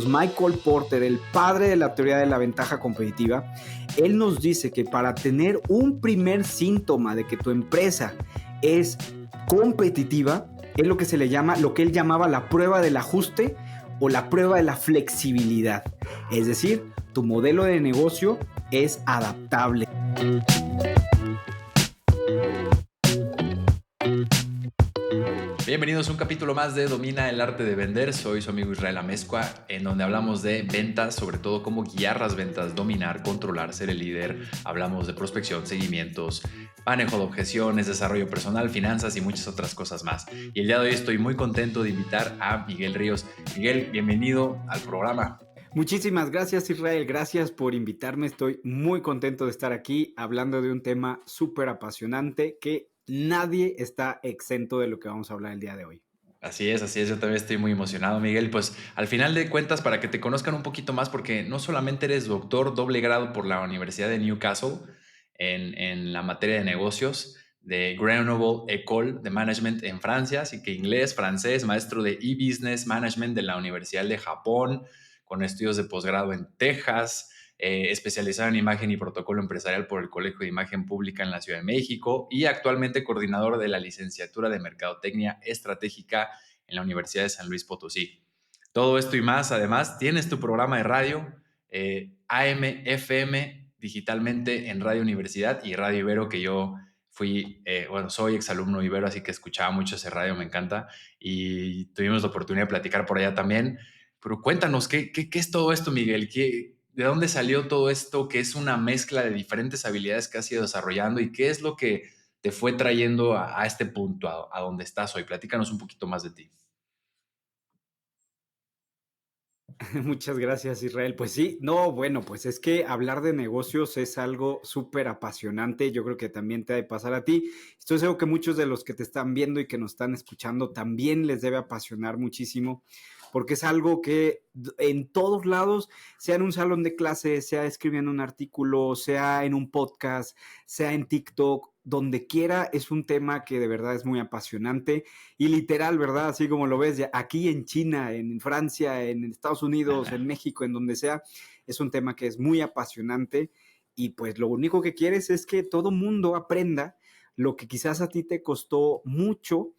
Michael Porter, el padre de la teoría de la ventaja competitiva, él nos dice que para tener un primer síntoma de que tu empresa es competitiva, es lo que se le llama, lo que él llamaba la prueba del ajuste o la prueba de la flexibilidad. Es decir, tu modelo de negocio es adaptable. Bienvenidos a un capítulo más de Domina el Arte de Vender. Soy su amigo Israel Amezcua, en donde hablamos de ventas, sobre todo cómo guiar las ventas, dominar, controlar, ser el líder. Hablamos de prospección, seguimientos, manejo de objeciones, desarrollo personal, finanzas y muchas otras cosas más. Y el día de hoy estoy muy contento de invitar a Miguel Ríos. Miguel, bienvenido al programa. Muchísimas gracias, Israel. Gracias por invitarme. Estoy muy contento de estar aquí hablando de un tema súper apasionante que nadie está exento de lo que vamos a hablar el día de hoy. Así es, yo también estoy muy emocionado, Miguel. Pues al final de cuentas, para que te conozcan un poquito más, porque no solamente eres doctor doble grado por la Universidad de Newcastle en la materia de negocios, de Grenoble École de Management en Francia, así que inglés, francés, maestro de e-business management de la Universidad de Japón, con estudios de posgrado en Texas, especializado en imagen y protocolo empresarial por el Colegio de Imagen Pública en la Ciudad de México y actualmente coordinador de la licenciatura de Mercadotecnia Estratégica en la Universidad de San Luis Potosí. Todo esto y más, además, tienes tu programa de radio, AM, FM, digitalmente en Radio Universidad y Radio Ibero, que yo soy exalumno Ibero, así que escuchaba mucho ese radio, me encanta, y tuvimos la oportunidad de platicar por allá también. Pero cuéntanos, ¿qué es todo esto, Miguel? ¿De dónde salió todo esto? ¿Qué es una mezcla de diferentes habilidades que has ido desarrollando? ¿Y qué es lo que te fue trayendo a este punto, a donde estás hoy? Platícanos un poquito más de ti. Muchas gracias, Israel. Pues sí, no, bueno, pues es que hablar de negocios es algo súper apasionante. Yo creo que también te ha de pasar a ti. Estoy seguro que muchos de los que te están viendo y que nos están escuchando también les debe apasionar muchísimo, porque es algo que en todos lados, sea en un salón de clase, sea escribiendo un artículo, sea en un podcast, sea en TikTok, donde quiera, es un tema que de verdad es muy apasionante y literal, ¿verdad? Así como lo ves, aquí en China, en Francia, en Estados Unidos, en México, en donde sea, es un tema que es muy apasionante y pues lo único que quieres es que todo mundo aprenda lo que quizás a ti te costó mucho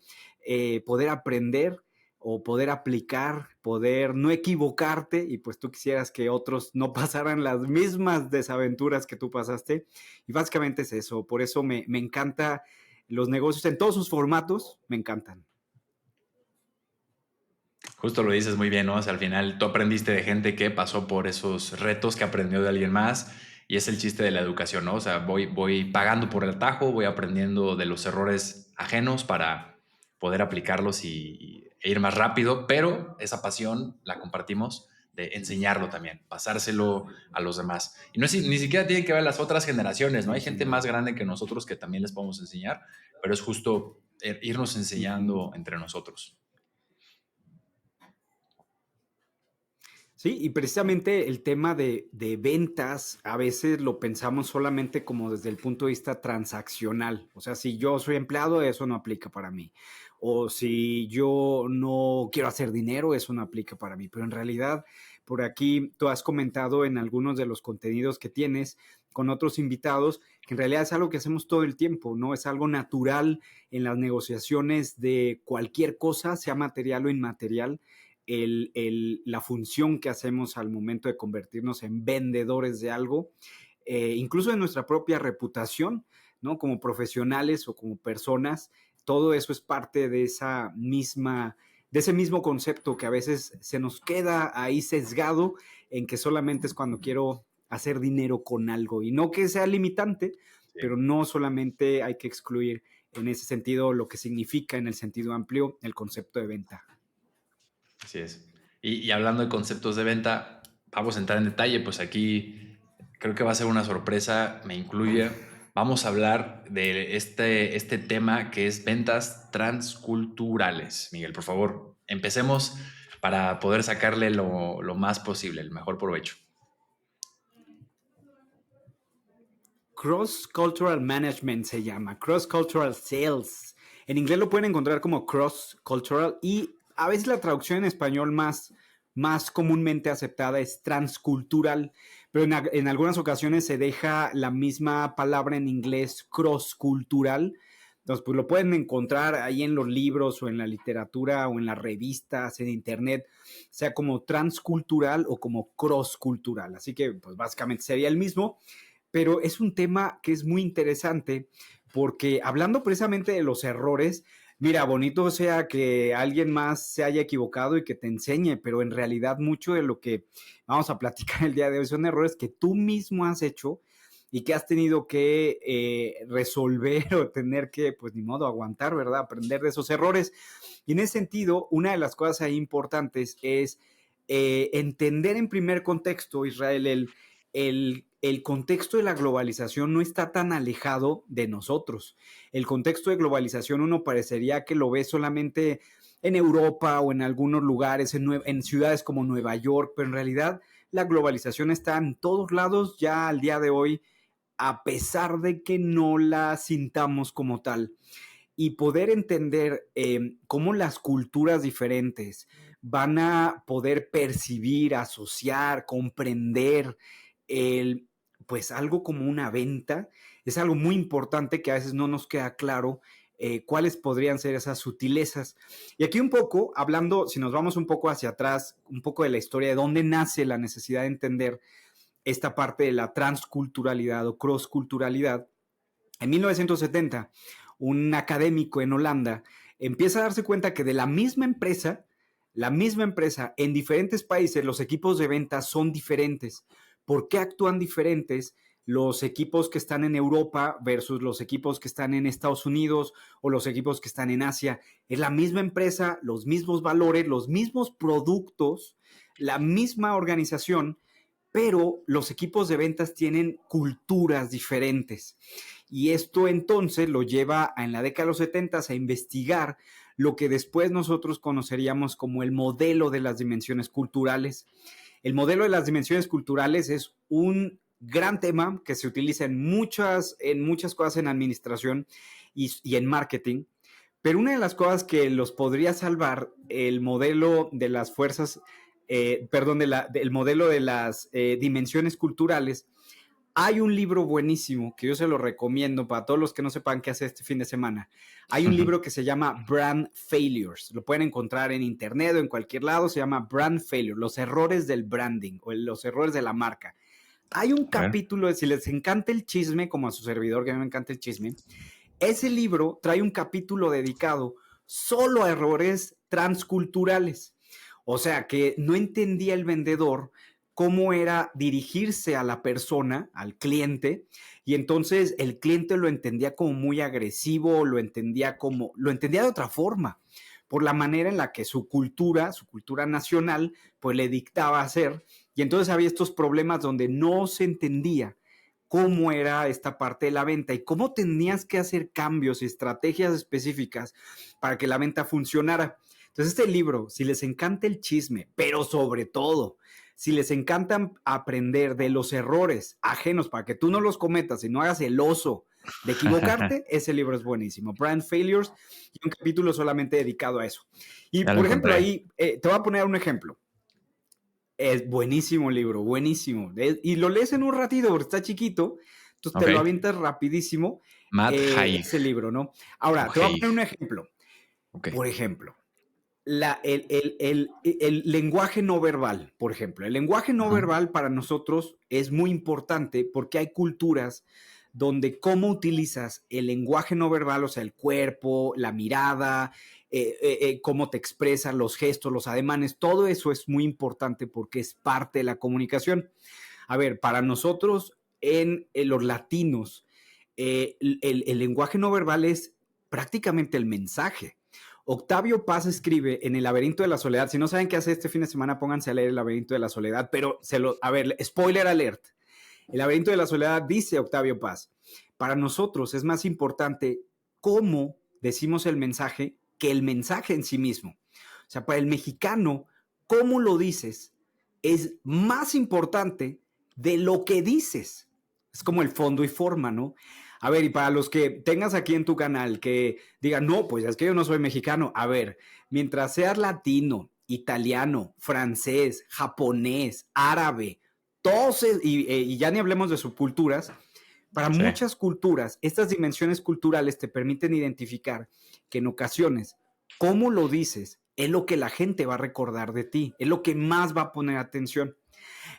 poder aprender o poder aplicar, poder no equivocarte y pues tú quisieras que otros no pasaran las mismas desaventuras que tú pasaste y básicamente es eso, por eso me encanta los negocios en todos sus formatos, me encantan. Justo lo dices muy bien, ¿no? O sea, al final tú aprendiste de gente que pasó por esos retos, que aprendió de alguien más, y es el chiste de la educación, ¿no? O sea, voy pagando por el atajo, voy aprendiendo de los errores ajenos para poder aplicarlos e ir más rápido, pero esa pasión la compartimos de enseñarlo también, pasárselo a los demás. Y no es, ni siquiera tienen que ver las otras generaciones, ¿no? Hay gente más grande que nosotros que también les podemos enseñar, pero es justo irnos enseñando entre nosotros. Sí, y precisamente el tema de ventas a veces lo pensamos solamente como desde el punto de vista transaccional. O sea, si yo soy empleado, eso no aplica para mí. O si yo no quiero hacer dinero, eso no aplica para mí. Pero en realidad, por aquí tú has comentado en algunos de los contenidos que tienes con otros invitados, que en realidad es algo que hacemos todo el tiempo, ¿no? Es algo natural en las negociaciones de cualquier cosa, sea material o inmaterial la función que hacemos al momento de convertirnos en vendedores de algo, incluso de nuestra propia reputación, ¿no? Como profesionales o como personas, todo eso es parte de de ese mismo concepto que a veces se nos queda ahí sesgado en que solamente es cuando quiero hacer dinero con algo y no que sea limitante, Sí. pero no solamente hay que excluir en ese sentido lo que significa en el sentido amplio el concepto de venta. Así es. Y hablando de conceptos de venta, vamos a entrar en detalle, pues aquí creo que va a ser una sorpresa, me incluye. Vamos a hablar de este tema que es ventas transculturales. Miguel, por favor, empecemos para poder sacarle lo más posible, el mejor provecho. Cross-Cultural Management se llama, Cross-Cultural Sales. En inglés lo pueden encontrar como Cross-Cultural y a veces la traducción en español más más comúnmente aceptada es transcultural, pero en algunas ocasiones se deja la misma palabra en inglés cross-cultural. Entonces, pues lo pueden encontrar ahí en los libros o en la literatura o en las revistas, en internet, sea como transcultural o como cross-cultural. Así que, pues básicamente sería el mismo, pero es un tema que es muy interesante porque hablando precisamente de los errores, mira, bonito sea que alguien más se haya equivocado y que te enseñe, pero en realidad mucho de lo que vamos a platicar el día de hoy son errores que tú mismo has hecho y que has tenido que resolver o tener que, pues ni modo, aguantar, ¿verdad? Aprender de esos errores. Y en ese sentido, una de las cosas ahí importantes es entender en primer contexto, Israel, el contexto de la globalización no está tan alejado de nosotros. El contexto de globalización uno parecería que lo ve solamente en Europa o en algunos lugares, en ciudades como Nueva York, pero en realidad la globalización está en todos lados ya al día de hoy, a pesar de que no la sintamos como tal. Y poder entender cómo las culturas diferentes van a poder percibir, asociar, comprender el, pues algo como una venta, es algo muy importante que a veces no nos queda claro cuáles podrían ser esas sutilezas. Y aquí un poco, hablando, si nos vamos un poco hacia atrás, un poco de la historia de dónde nace la necesidad de entender esta parte de la transculturalidad o crossculturalidad, en 1970, un académico en Holanda empieza a darse cuenta que de la misma empresa, en diferentes países los equipos de ventas son diferentes. ¿Por qué actúan diferentes los equipos que están en Europa versus los equipos que están en Estados Unidos o los equipos que están en Asia? Es la misma empresa, los mismos valores, los mismos productos, la misma organización, pero los equipos de ventas tienen culturas diferentes. Y esto entonces lo lleva en la década de los 70 a investigar lo que después nosotros conoceríamos como el modelo de las dimensiones culturales. El modelo de las dimensiones culturales es un gran tema que se utiliza en muchas cosas en administración y en marketing. Pero una de las cosas que los podría salvar el modelo de las fuerzas, del modelo de las dimensiones culturales, hay un libro buenísimo que yo se lo recomiendo para todos los que no sepan qué hacer este fin de semana. Hay un libro que se llama Brand Failures. Lo pueden encontrar en internet o en cualquier lado. Se llama Brand Failure, los errores del branding o los errores de la marca. Hay un capítulo, si les encanta el chisme, como a su servidor, que a mí me encanta el chisme, ese libro trae un capítulo dedicado solo a errores transculturales. O sea, que no entendía el vendedor cómo era dirigirse a la persona, al cliente, y entonces el cliente lo entendía como muy agresivo, lo entendía de otra forma, por la manera en la que su cultura nacional, pues le dictaba hacer, y entonces había estos problemas donde no se entendía cómo era esta parte de la venta y cómo tenías que hacer cambios y estrategias específicas para que la venta funcionara. Entonces este libro, si les encanta el chisme, pero sobre todo, si les encanta aprender de los errores ajenos para que tú no los cometas y no hagas el oso de equivocarte, ese libro es buenísimo. Brand Failures, y un capítulo solamente dedicado a eso. Y por ejemplo, ahí te voy a poner un ejemplo. Es buenísimo el libro, buenísimo. Y lo lees en un ratito porque está chiquito, entonces te lo avientas rapidísimo. Matt Haig. Ese libro, ¿no? Ahora, te voy a poner un ejemplo. Por ejemplo, el lenguaje no verbal, por ejemplo. El lenguaje no verbal para nosotros es muy importante porque hay culturas donde cómo utilizas el lenguaje no verbal, o sea, el cuerpo, la mirada, cómo te expresas, los gestos, los ademanes, todo eso es muy importante porque es parte de la comunicación. A ver, para nosotros, en los latinos, el lenguaje no verbal es prácticamente el mensaje. Octavio Paz escribe en El laberinto de la soledad. Si no saben qué hacer este fin de semana, pónganse a leer El laberinto de la soledad. Pero, a ver, spoiler alert. El laberinto de la soledad dice Octavio Paz, para nosotros es más importante cómo decimos el mensaje que el mensaje en sí mismo. O sea, para el mexicano, cómo lo dices es más importante de lo que dices. Es como el fondo y forma, ¿no? A ver, y para los que tengas aquí en tu canal que digan, no, pues es que yo no soy mexicano. A ver, mientras seas latino italiano, francés, japonés, árabe, y ya ni hablemos de subculturas. Para Sí. muchas culturas, estas dimensiones culturales te permiten identificar que en ocasiones, cómo lo dices, es lo que la gente va a recordar de ti, es lo que más va a poner atención.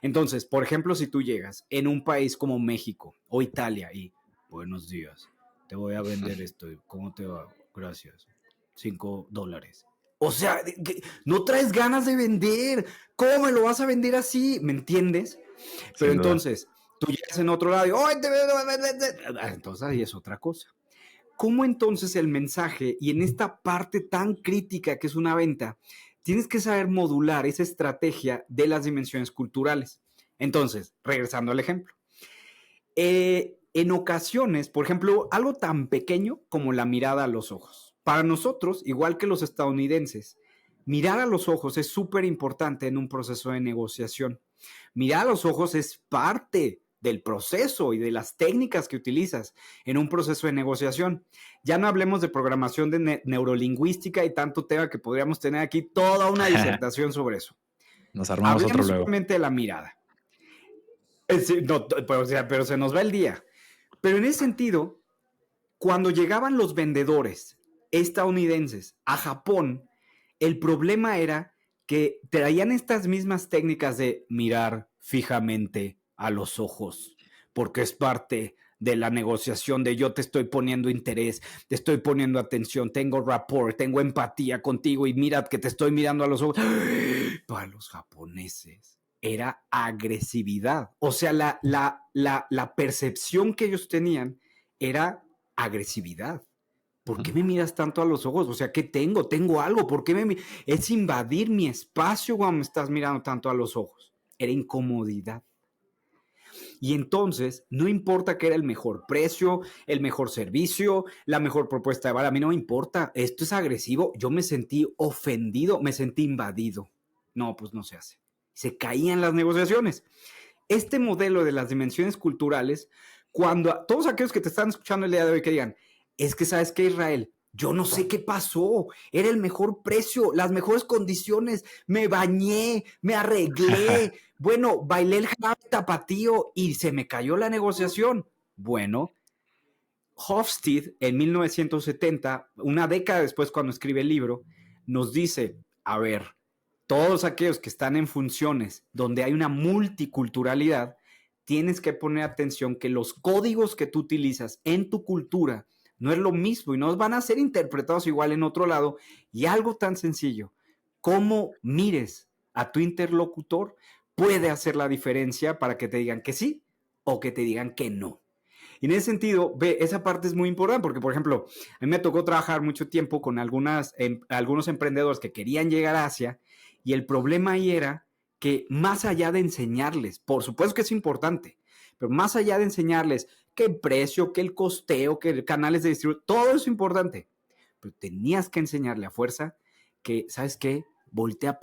Entonces, por ejemplo, si tú llegas en un país como México o Italia y buenos días, te voy a vender esto, ¿cómo te va? Gracias. $5. O sea, no traes ganas de vender. ¿Cómo me lo vas a vender así? ¿Me entiendes? Pero Sin duda. entonces, tú llegas en otro lado y entonces ahí es otra cosa. ¿Cómo entonces el mensaje y en esta parte tan crítica que es una venta, tienes que saber modular esa estrategia de las dimensiones culturales? Entonces, regresando al ejemplo. En ocasiones, por ejemplo, algo tan pequeño como la mirada a los ojos. Para nosotros, igual que los estadounidenses, mirar a los ojos es súper importante en un proceso de negociación. Mirar a los ojos es parte del proceso y de las técnicas que utilizas en un proceso de negociación. Ya no hablemos de programación de neurolingüística y tanto tema que podríamos tener aquí toda una disertación sobre eso. Nos armamos otro Hablemos luego. solamente de la mirada. Sí, no, pero se nos va el día. Pero en ese sentido, cuando llegaban los vendedores estadounidenses a Japón, el problema era que traían estas mismas técnicas de mirar fijamente a los ojos, porque es parte de la negociación de yo te estoy poniendo interés, te estoy poniendo atención, tengo rapport, tengo empatía contigo y mira que te estoy mirando a los ojos. Para los japoneses era agresividad. O sea, la percepción que ellos tenían era agresividad. ¿Por qué me miras tanto a los ojos? O sea, ¿qué tengo? ¿Tengo algo? ¿Por qué es invadir mi espacio cuando me estás mirando tanto a los ojos? Era incomodidad. Y entonces, no importa que era el mejor precio, el mejor servicio, la mejor propuesta de valor, a mí no me importa. Esto es agresivo. Yo me sentí ofendido, me sentí invadido. No, pues no se hace. Se caían las negociaciones. Este modelo de las dimensiones culturales, cuando todos aquellos que te están escuchando el día de hoy que digan, es que sabes que Israel, yo no sé qué pasó, era el mejor precio, las mejores condiciones, me bañé, me arreglé, bueno, bailé el jarabe tapatío y se me cayó la negociación. Bueno, Hofstede en 1970, una década después cuando escribe el libro, nos dice, a ver, todos aquellos que están en funciones donde hay una multiculturalidad, tienes que poner atención que los códigos que tú utilizas en tu cultura no es lo mismo y no van a ser interpretados igual en otro lado. Y algo tan sencillo, cómo mires a tu interlocutor puede hacer la diferencia para que te digan que sí o que te digan que no. Y en ese sentido, ve, esa parte es muy importante porque, por ejemplo, a mí me tocó trabajar mucho tiempo con algunos emprendedores que querían llegar a Asia y el problema ahí era que más allá de enseñarles, por supuesto que es importante, pero más allá de enseñarles que el precio, que el costeo, que canales de distribución, todo eso es importante, pero tenías que enseñarle a fuerza que, ¿sabes qué? Voltea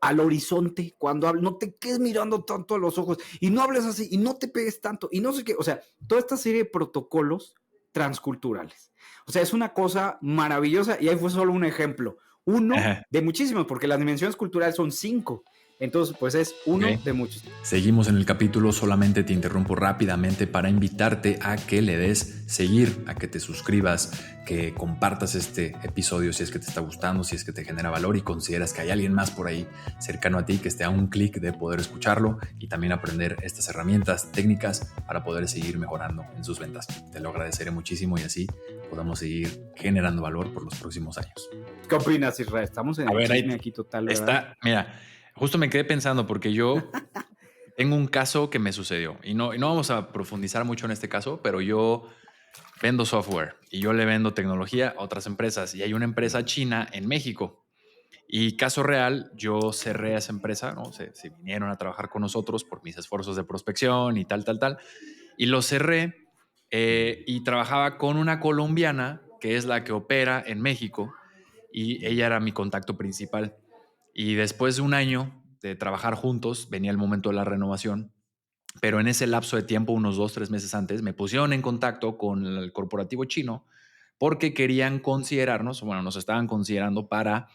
al horizonte cuando hables, no te quedes mirando tanto a los ojos y no hables así y no te pegues tanto y no sé qué, o sea, toda esta serie de protocolos transculturales. O sea, es una cosa maravillosa y ahí fue solo un ejemplo, uno de muchísimos, porque las dimensiones culturales son 5. Entonces, pues es uno de muchos. Seguimos en el capítulo, solamente te interrumpo rápidamente para invitarte a que le des seguir, a que te suscribas, que compartas este episodio si es que te está gustando, si es que te genera valor y consideras que hay alguien más por ahí cercano a ti que esté a un clic de poder escucharlo y también aprender estas herramientas técnicas para poder seguir mejorando en sus ventas. Te lo agradeceré muchísimo y así podamos seguir generando valor por los próximos años. ¿Qué opinas, Israel? Estamos en el chisme aquí total, ¿verdad? Mira, justo me quedé pensando porque yo tengo un caso que me sucedió y no vamos a profundizar mucho en este caso, pero yo vendo software y yo le vendo tecnología a otras empresas y hay una empresa china en México y caso real, yo cerré a esa empresa, ¿no? Se vinieron a trabajar con nosotros por mis esfuerzos de prospección y tal, y lo cerré y trabajaba con una colombiana que es la que opera en México y ella era mi contacto principal. Y después de un año de trabajar juntos, venía el momento de la renovación, pero en ese lapso de tiempo, unos 2, 3 meses antes, me pusieron en contacto con el corporativo chino porque querían considerarnos, bueno, nos estaban considerando para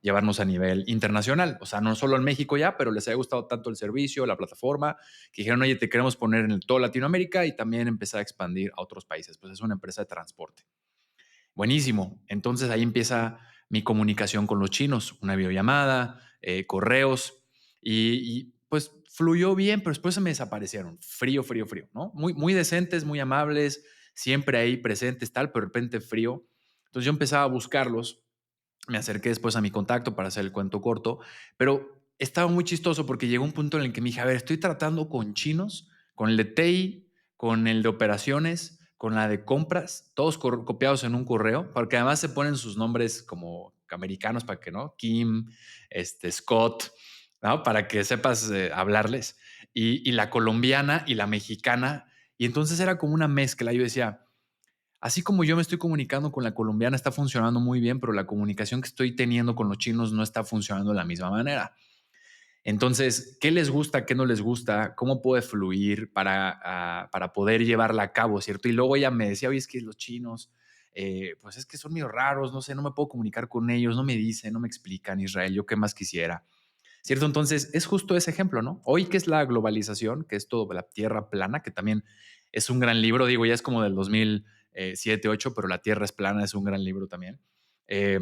llevarnos a nivel internacional. O sea, no solo en México ya, pero les haya gustado tanto el servicio, la plataforma, que dijeron, oye, te queremos poner en toda Latinoamérica y también empezar a expandir a otros países. Pues es una empresa de transporte. Buenísimo. Entonces ahí empieza mi comunicación con los chinos, una videollamada, correos pues fluyó bien, pero después se me desaparecieron. Frío, frío, frío, ¿no? Muy, muy decentes, muy amables, siempre ahí presentes, tal, pero de repente frío. Entonces yo empezaba a buscarlos, me acerqué después a mi contacto para hacer el cuento corto, pero estaba muy chistoso porque llegó un punto en el que me dije, a ver, estoy tratando con chinos, con el de TI, con el de operaciones, con la de compras, todos copiados en un correo, porque además se ponen sus nombres como americanos para que, ¿no? Kim, Scott, ¿no? Para que sepas hablarles. Y la colombiana y la mexicana. Y entonces era como una mezcla. Yo decía, así como yo me estoy comunicando con la colombiana, está funcionando muy bien, pero la comunicación que estoy teniendo con los chinos no está funcionando de la misma manera. Entonces, ¿qué les gusta, qué no les gusta? ¿Cómo puede fluir para poder llevarla a cabo, cierto? Y luego ella me decía, oye, es que los chinos, pues es que son medio raros, no sé, no me puedo comunicar con ellos, no me dicen, no me explican, Israel, yo qué más quisiera, ¿cierto? Entonces, es justo ese ejemplo, ¿no? Hoy que es la globalización, que es todo la tierra plana, que también es un gran libro, digo, ya es como del 2007, 2008, pero La Tierra es plana es un gran libro también. Eh,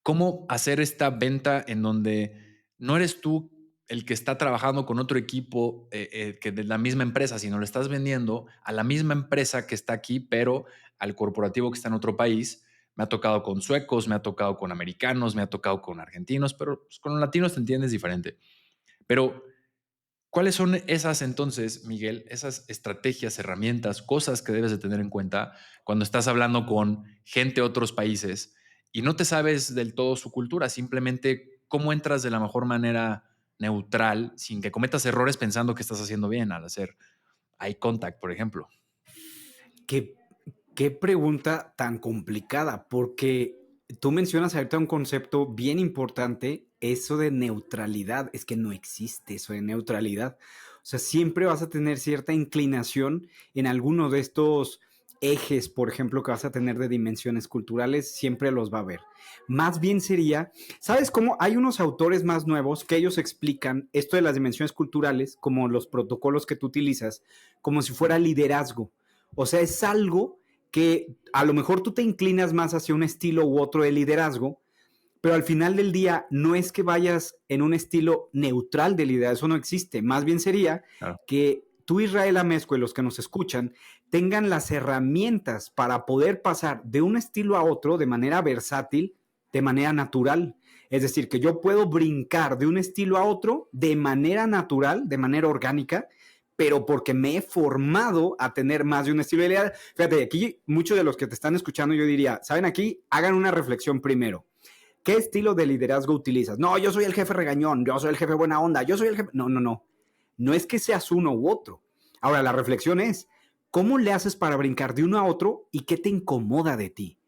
¿Cómo hacer esta venta en donde no eres tú el que está trabajando con otro equipo que de la misma empresa, sino le estás vendiendo a la misma empresa que está aquí, pero al corporativo que está en otro país? Me ha tocado con suecos, me ha tocado con americanos, me ha tocado con argentinos, pero pues, con los latinos te entiendes diferente. Pero ¿cuáles son esas entonces, Miguel, esas estrategias, herramientas, cosas que debes de tener en cuenta cuando estás hablando con gente de otros países y no te sabes del todo su cultura? Simplemente cómo entras de la mejor manera neutral sin que cometas errores pensando que estás haciendo bien al hacer eye contact, por ejemplo. ¿Qué, qué pregunta tan complicada? Porque tú mencionas ahorita un concepto bien importante, eso de neutralidad. Es que no existe eso de neutralidad. O sea, siempre vas a tener cierta inclinación en alguno de estos ejes, por ejemplo, que vas a tener de dimensiones culturales, siempre los va a haber. Más bien sería, ¿sabes cómo? Hay unos autores más nuevos que ellos explican esto de las dimensiones culturales, como los protocolos que tú utilizas, como si fuera liderazgo. O sea, es algo que a lo mejor tú te inclinas más hacia un estilo u otro de liderazgo, pero al final del día no es que vayas en un estilo neutral de liderazgo, eso no existe. Más bien sería Claro. que tú, Israel Amezco, y los que nos escuchan, tengan las herramientas para poder pasar de un estilo a otro de manera versátil, de manera natural. Es decir, que yo puedo brincar de un estilo a otro de manera natural, de manera orgánica, pero porque me he formado a tener más de un estilo de liderazgo. Fíjate, aquí muchos de los que te están escuchando, yo diría, ¿saben aquí? Hagan una reflexión primero. ¿Qué estilo de liderazgo utilizas? No, yo soy el jefe regañón, yo soy el jefe buena onda, yo soy el jefe... No, no, no. No es que seas uno u otro. Ahora, la reflexión es, ¿cómo le haces para brincar de uno a otro y qué te incomoda de ti?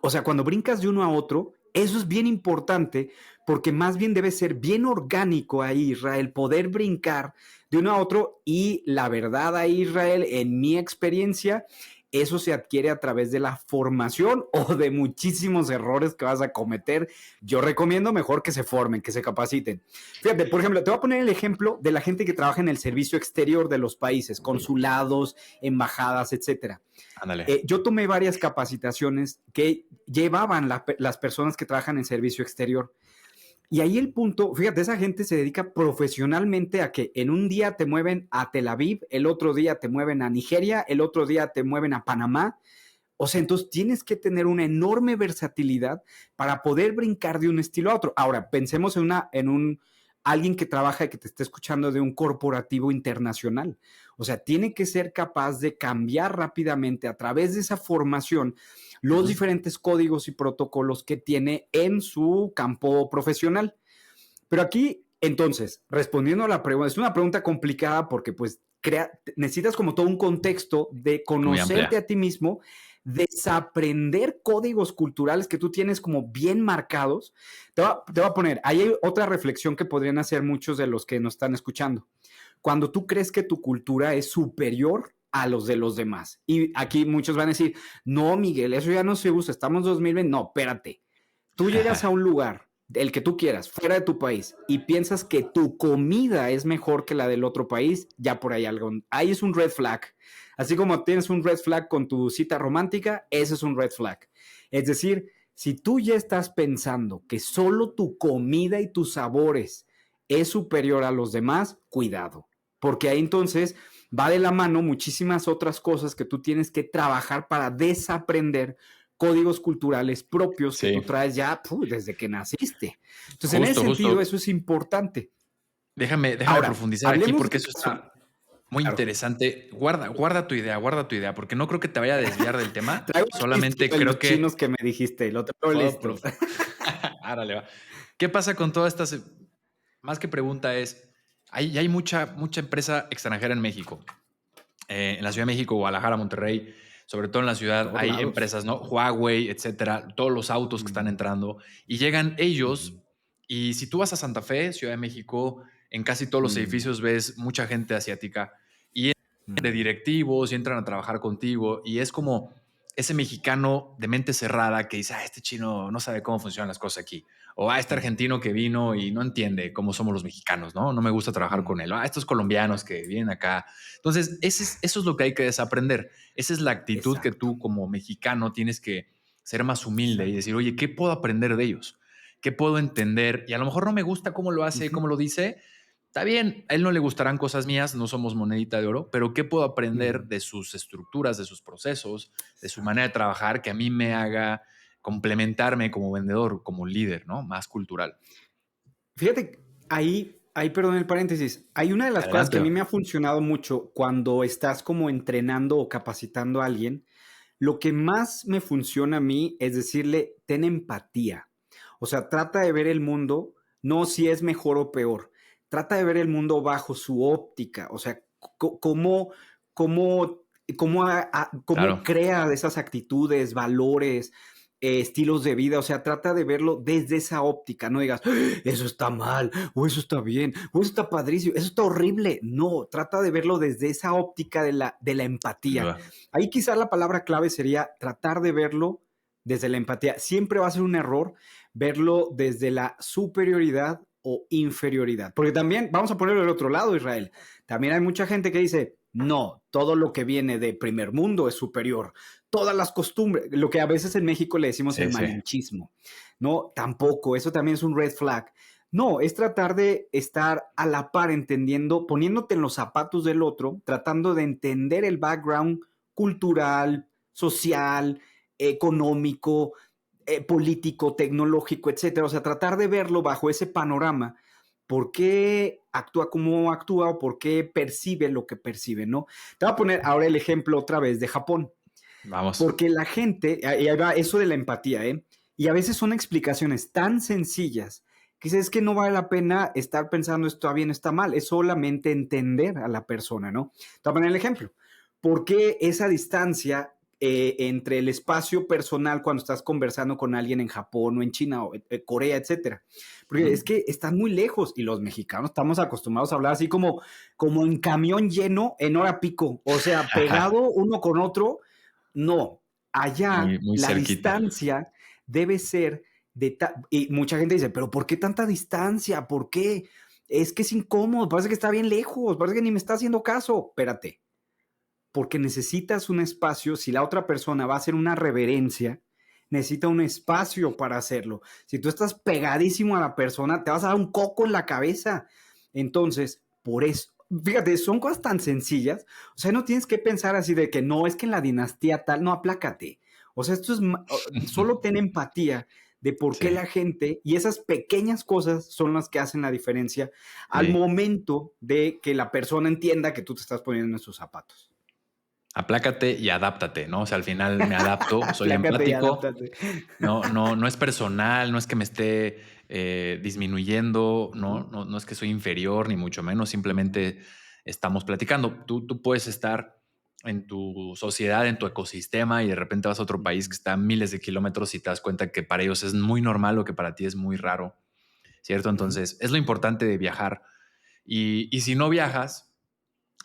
O sea, cuando brincas de uno a otro, eso es bien importante porque más bien debe ser bien orgánico ahí, Israel, poder brincar de uno a otro y la verdad ahí, Israel, en mi experiencia, eso se adquiere a través de la formación o de muchísimos errores que vas a cometer. Yo recomiendo mejor que se formen, que se capaciten. Fíjate, por ejemplo, te voy a poner el ejemplo de la gente que trabaja en el servicio exterior de los países, consulados, embajadas, etcétera. Ándale. Yo tomé varias capacitaciones que llevaban las personas que trabajan en servicio exterior. Y ahí el punto, fíjate, esa gente se dedica profesionalmente a que en un día te mueven a Tel Aviv, el otro día te mueven a Nigeria, el otro día te mueven a Panamá. O sea, entonces tienes que tener una enorme versatilidad para poder brincar de un estilo a otro. Ahora, pensemos en alguien que trabaja y que te esté escuchando de un corporativo internacional. O sea, tiene que ser capaz de cambiar rápidamente a través de esa formación los diferentes códigos y protocolos que tiene en su campo profesional. Pero aquí, entonces, respondiendo a la pregunta, es una pregunta complicada porque pues necesitas como todo un contexto de Muy conocerte amplia. a ti mismo, desaprender códigos culturales que tú tienes como bien marcados. Te voy a poner, ahí hay otra reflexión que podrían hacer muchos de los que nos están escuchando. Cuando tú crees que tu cultura es superior a los de los demás. Y aquí muchos van a decir, no, Miguel, eso ya no se usa, estamos en 2020. No, espérate. Tú llegas a un lugar el que tú quieras, fuera de tu país, y piensas que tu comida es mejor que la del otro país, ya por ahí algo, ahí es un red flag. Así como tienes un red flag con tu cita romántica, ese es un red flag. Es decir, si tú ya estás pensando que solo tu comida y tus sabores es superior a los demás, cuidado, porque ahí entonces va de la mano muchísimas otras cosas que tú tienes que trabajar para desaprender códigos culturales propios que Sí, tú traes ya desde que naciste. Entonces, en ese justo, sentido, justo. eso es importante. Déjame Ahora, profundizar aquí hablemos porque de eso caso. está muy Claro. interesante. Guarda tu idea, porque no creo que te vaya a desviar del tema. Traigo aquí listo Solamente de los creo chinos que que me dijiste, lo traigo puedo listo. Árale, va. ¿Qué pasa con todas estas? Más que pregunta es, hay mucha empresa extranjera en México. En la Ciudad de México, Guadalajara, Monterrey, sobre todo en la ciudad, Todos hay lados. empresas, ¿no? Huawei, etcétera, todos los autos que están Mm, entrando y llegan ellos. mm, Y si tú vas a Santa Fe, Ciudad de México, en casi todos los mm, edificios ves mucha gente asiática y de mm. directivos y entran a trabajar contigo y es como ese mexicano de mente cerrada que dice, este chino no sabe cómo funcionan las cosas aquí. O este argentino que vino y no entiende cómo somos los mexicanos, ¿no? No me gusta trabajar con él. Estos colombianos que vienen acá. Entonces, eso es lo que hay que desaprender. Esa es la actitud que Exacto, tú como mexicano tienes que ser más humilde y exacto. decir, oye, ¿qué puedo aprender de ellos? ¿Qué puedo entender? Y a lo mejor no me gusta cómo lo hace, Ujú, cómo lo dice. Está bien, a él no le gustarán cosas mías, no somos monedita de oro, pero ¿qué puedo aprender ujú. de sus estructuras, de sus procesos, de su manera Exacto. de trabajar que a mí me haga complementarme como vendedor, como líder, ¿no? Más cultural. Fíjate, ahí, perdón el paréntesis, hay una de las cosas que Adelante. a mí me ha funcionado mucho cuando estás como entrenando o capacitando a alguien, lo que más me funciona a mí es decirle, ten empatía. O sea, trata de ver el mundo, no si es mejor o peor, trata de ver el mundo bajo su óptica, o sea, cómo, cómo Claro. crea esas actitudes, valores, estilos de vida, o sea, trata de verlo desde esa óptica, no digas, eso está mal, o eso está bien, o eso está padrísimo, eso está horrible. No, trata de verlo desde esa óptica de la Sin empatía. duda. Ahí quizás la palabra clave sería tratar de verlo desde la empatía. Siempre va a ser un error verlo desde la superioridad o inferioridad. Porque también, vamos a ponerlo del otro lado, Israel, también hay mucha gente que dice, no, todo lo que viene de primer mundo es superior. Todas las costumbres, lo que a veces en México le decimos el Sí, sí. malinchismo. No, tampoco, eso también es un red flag. No, es tratar de estar a la par, entendiendo, poniéndote en los zapatos del otro, tratando de entender el background cultural, social, económico, político, tecnológico, etcétera. O sea, tratar de verlo bajo ese panorama. ¿Por qué actúa como actúa o por qué percibe lo que percibe, no? Te voy a poner ahora el ejemplo otra vez de Japón. Vamos. Porque la gente, y ahí va eso de la empatía, ¿eh? Y a veces son explicaciones tan sencillas que dices, es que no vale la pena estar pensando esto está bien, está mal, es solamente entender a la persona, ¿no? Te voy a poner el ejemplo. ¿Por qué esa distancia entre el espacio personal cuando estás conversando con alguien en Japón o en China o Corea, etcétera? Porque es Ujú. que están muy lejos y los mexicanos estamos acostumbrados a hablar así como en camión lleno en hora pico, o sea, pegado uno con otro. No, allá Muy, muy la cerquita. distancia debe ser y mucha gente dice, pero ¿por qué tanta distancia? ¿Por qué? Es que es incómodo, parece que está bien lejos, parece que ni me está haciendo caso. Espérate, porque necesitas un espacio, si la otra persona va a hacer una reverencia, necesita un espacio para hacerlo. Si tú estás pegadísimo a la persona, te vas a dar un coco en la cabeza. Entonces, por eso, fíjate, son cosas tan sencillas, o sea, no tienes que pensar así de que no, es que en la dinastía tal, no, aplácate. O sea, solo ten empatía de por qué Sí, la gente y esas pequeñas cosas son las que hacen la diferencia al sí. momento de que la persona entienda que tú te estás poniendo en sus zapatos. Aplácate y adáptate, ¿no? O sea, al final me adapto, soy Aplácate y empático. adáptate. No es personal, no es que me esté disminuyendo, Ujú, no es que soy inferior, ni mucho menos, simplemente estamos platicando. Tú puedes estar en tu sociedad, en tu ecosistema, y de repente vas a otro país que ujú, está a miles de kilómetros y te das cuenta que para ellos es muy normal o que para ti es muy raro, ¿cierto? ujú, Entonces, es lo importante de viajar. Y si no viajas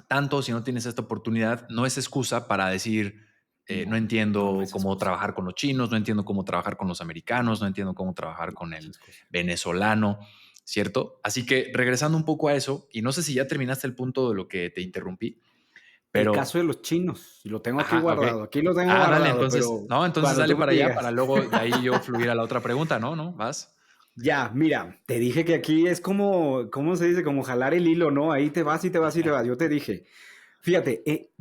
tanto, si no tienes esta oportunidad, no es excusa para decir No No, no, entiendo esa es cómo cosa. trabajar con los chinos, no entiendo cómo trabajar con los americanos, no entiendo cómo trabajar con Esa el es cosa. venezolano, ¿cierto? Así que regresando un poco a eso, y no sé si ya terminaste el punto de lo que te interrumpí, El pero, caso de los chinos, lo tengo aquí ajá, ok. guardado, aquí lo tengo Dale, guardado, entonces, pero no, entonces cuando dale tú me para allá para digas. luego de ahí yo fluir a la otra pregunta, ¿no? ¿No? ¿Vas? Ya, mira, te dije que aquí es como, ¿cómo se dice? Como jalar el hilo, ¿no? Ahí te vas y te vas y te vas. Yo te dije, fíjate,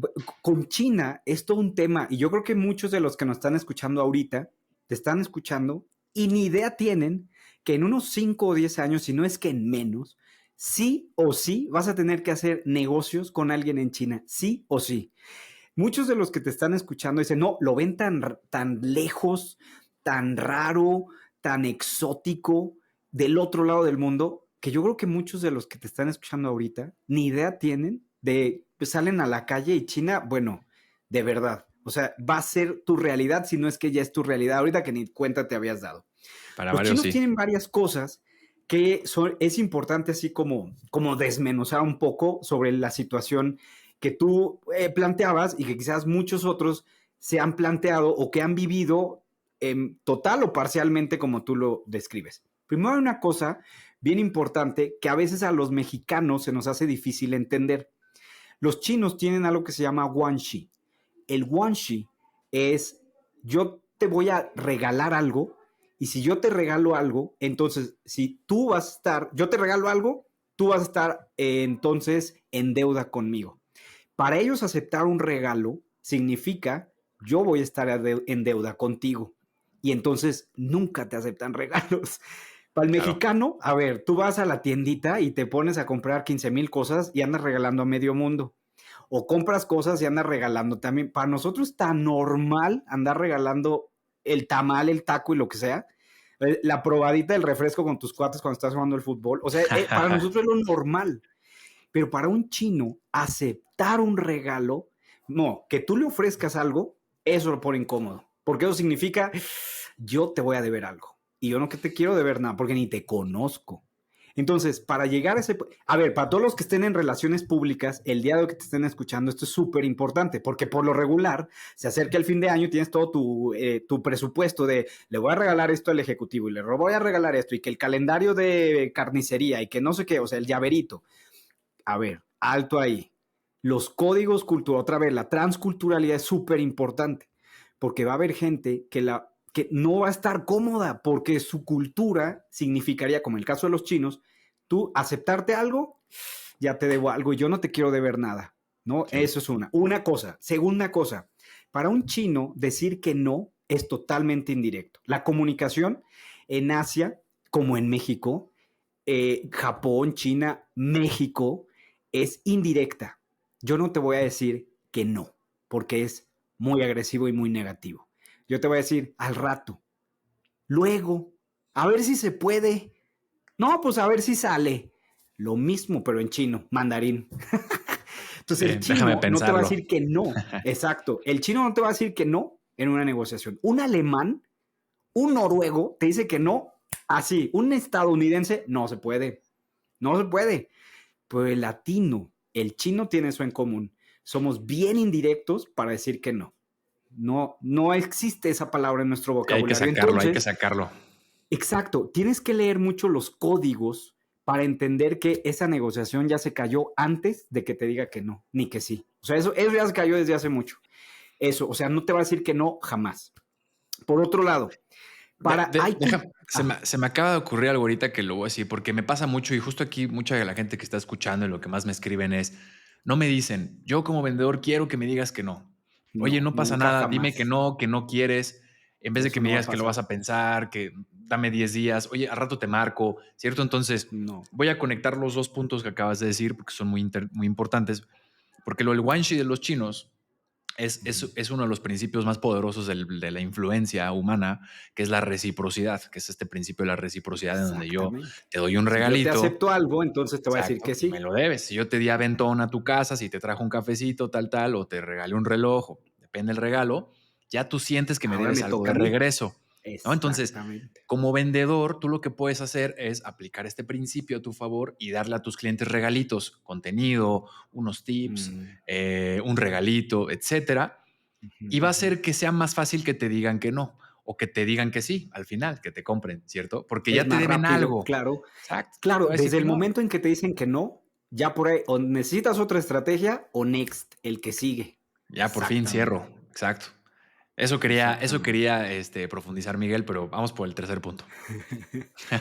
con China es todo un tema y yo creo que muchos de los que nos están escuchando ahorita te están escuchando y ni idea tienen que en unos 5 o 10 años, si no es que en menos, sí o sí vas a tener que hacer negocios con alguien en China, sí o sí. Muchos de los que te están escuchando dicen, no, lo ven tan lejos, tan raro, tan exótico del otro lado del mundo, que yo creo que muchos de los que te están escuchando ahorita ni idea tienen de, pues salen a la calle y China, bueno, de verdad, o sea, va a ser tu realidad si no es que ya es tu realidad ahorita que ni cuenta te habías dado. Para Los varios chinos sí. tienen varias cosas que es importante así como desmenuzar un poco sobre la situación que tú planteabas y que quizás muchos otros se han planteado o que han vivido total o parcialmente como tú lo describes. Primero hay una cosa bien importante que a veces a los mexicanos se nos hace difícil entender. Los chinos tienen algo que se llama guanxi. El guanxi es yo te voy a regalar algo y si yo te regalo algo, entonces si tú vas a estar, yo te regalo algo, tú vas a estar entonces en deuda conmigo. Para ellos aceptar un regalo significa yo voy a estar en deuda contigo y entonces nunca te aceptan regalos. Para el Claro. mexicano, a ver, tú vas a la tiendita y te pones a comprar 15,000 cosas y andas regalando a medio mundo o compras cosas y andas regalando también. Para nosotros es tan normal andar regalando el tamal, el taco y lo que sea. La probadita del refresco con tus cuates cuando estás jugando el fútbol. O sea, para nosotros es lo normal. Pero para un chino, aceptar un regalo, no, que tú le ofrezcas algo, eso lo pone incómodo. Porque eso significa, yo te voy a deber algo. Y yo no que te quiero deber nada, porque ni te conozco. Entonces, para llegar a ese... A ver, para todos los que estén en relaciones públicas, el día de hoy que te estén escuchando, esto es súper importante, porque por lo regular, se acerca el fin de año y tienes todo tu presupuesto de, le voy a regalar esto al ejecutivo y le voy a regalar esto, y que el calendario de carnicería y que no sé qué, o sea, el llaverito. A ver, alto ahí. Los códigos culturales, otra vez, la transculturalidad es súper importante, porque va a haber gente que no va a estar cómoda, porque su cultura significaría, como el caso de los chinos, tú aceptarte algo, ya te debo algo y yo no te quiero deber nada, ¿no? Sí. Eso es una cosa. Segunda cosa, para un chino decir que no es totalmente indirecto. La comunicación en Asia, como en México, Japón, China, México, es indirecta. Yo no te voy a decir que no, porque es muy agresivo y muy negativo. Yo te voy a decir al rato, luego, a ver si se puede. No, pues a ver si sale. Lo mismo, pero en chino, mandarín. Entonces el Déjame chino no te va a pensarlo. decir que no. Exacto. El chino no te va a decir que no en una negociación. Un alemán, un noruego te dice que no así. Un estadounidense no se puede. No se puede. Pero el latino, el chino tiene eso en común. Somos bien indirectos para decir que no. No, no existe esa palabra en nuestro Sí, hay que vocabulario. sacarlo, hay que Entonces, sacarlo. exacto, tienes que leer mucho los códigos para entender que esa negociación ya se cayó antes de que te diga que no, ni que sí. O sea, eso ya se cayó desde hace mucho. Eso, o sea, no te va a decir que no jamás. Por otro lado, hay Se me acaba de ocurrir algo ahorita que lo voy a decir, porque me pasa mucho y justo aquí mucha de la gente que está escuchando y lo que más me escriben es, no me dicen, yo como vendedor quiero que me digas que no. Oye, no, no pasa nunca nada, dime jamás. que no quieres, en vez de que Eso me no va a digas que lo vas pasar. a pensar, que dame 10 días, oye, al rato te marco, ¿cierto? Entonces, No. voy a conectar los dos puntos que acabas de decir porque son muy importantes, porque lo del guanxi de los chinos es uno de los principios más poderosos de la influencia humana, que es la reciprocidad, que es este principio de la reciprocidad en donde yo Exactamente. te doy un Si yo te regalito, acepto algo, entonces te voy a decir exacto, que y me sí. lo debes. Si yo te di aventón a tu casa, si te trajo un cafecito, tal, o te regalé un reloj, depende del regalo, ya tú sientes que me Ahora debes me algo toca de a mí. regreso, ¿no? Entonces, Exactamente. como vendedor, tú lo que puedes hacer es aplicar este principio a tu favor y darle a tus clientes regalitos, contenido, unos tips, Mm, un regalito, etcétera, Ujú, y va a ujú. ser que sea más fácil que te digan que no o que te digan que sí al final, que te compren, ¿cierto? Porque Es ya te más deben rápido, algo. claro. Exacto. Claro, Te va a decir desde que el no. momento en que te dicen que no, ya por ahí, o necesitas otra estrategia o next, el que sigue. Ya por fin cierro. Exactamente, Exacto. Eso exactamente. quería profundizar, Miguel, pero vamos por el tercer punto.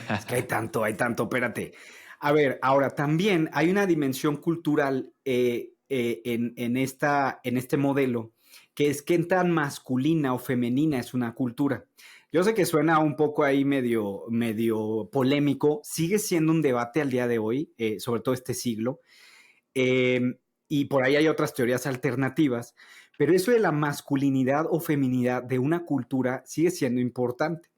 Es que hay tanto, espérate. A ver, ahora también hay una dimensión cultural en este modelo, que es qué tan masculina o femenina es una cultura. Yo sé que suena un poco ahí medio polémico, sigue siendo un debate al día de hoy, sobre todo este siglo, eh, y por ahí hay otras teorías alternativas, pero eso de la masculinidad o feminidad de una cultura sigue siendo importante,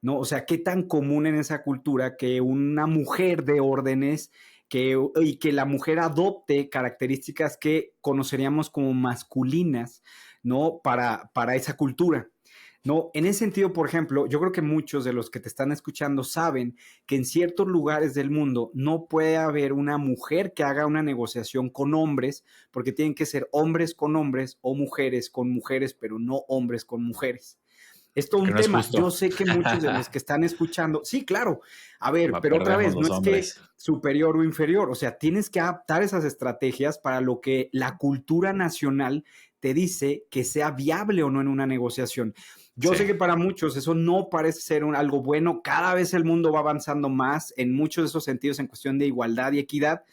¿no? O sea, qué tan común en esa cultura que una mujer de órdenes y que la mujer adopte características que conoceríamos como masculinas, ¿no? Para esa cultura. No, en ese sentido, por ejemplo, yo creo que muchos de los que te están escuchando saben que en ciertos lugares del mundo no puede haber una mujer que haga una negociación con hombres, porque tienen que ser hombres con hombres o mujeres con mujeres, pero no hombres con mujeres. Es todo Porque un no es tema. justo. Yo sé que muchos de los que están escuchando, sí, claro, a ver, pero otra Perdemos vez, no los es que hombres. superior o inferior, o sea, tienes que adaptar esas estrategias para lo que la cultura nacional te dice que sea viable o no en una negociación. Yo Sí, sé que para muchos eso no parece ser algo bueno, cada vez el mundo va avanzando más en muchos de esos sentidos en cuestión de igualdad y equidad,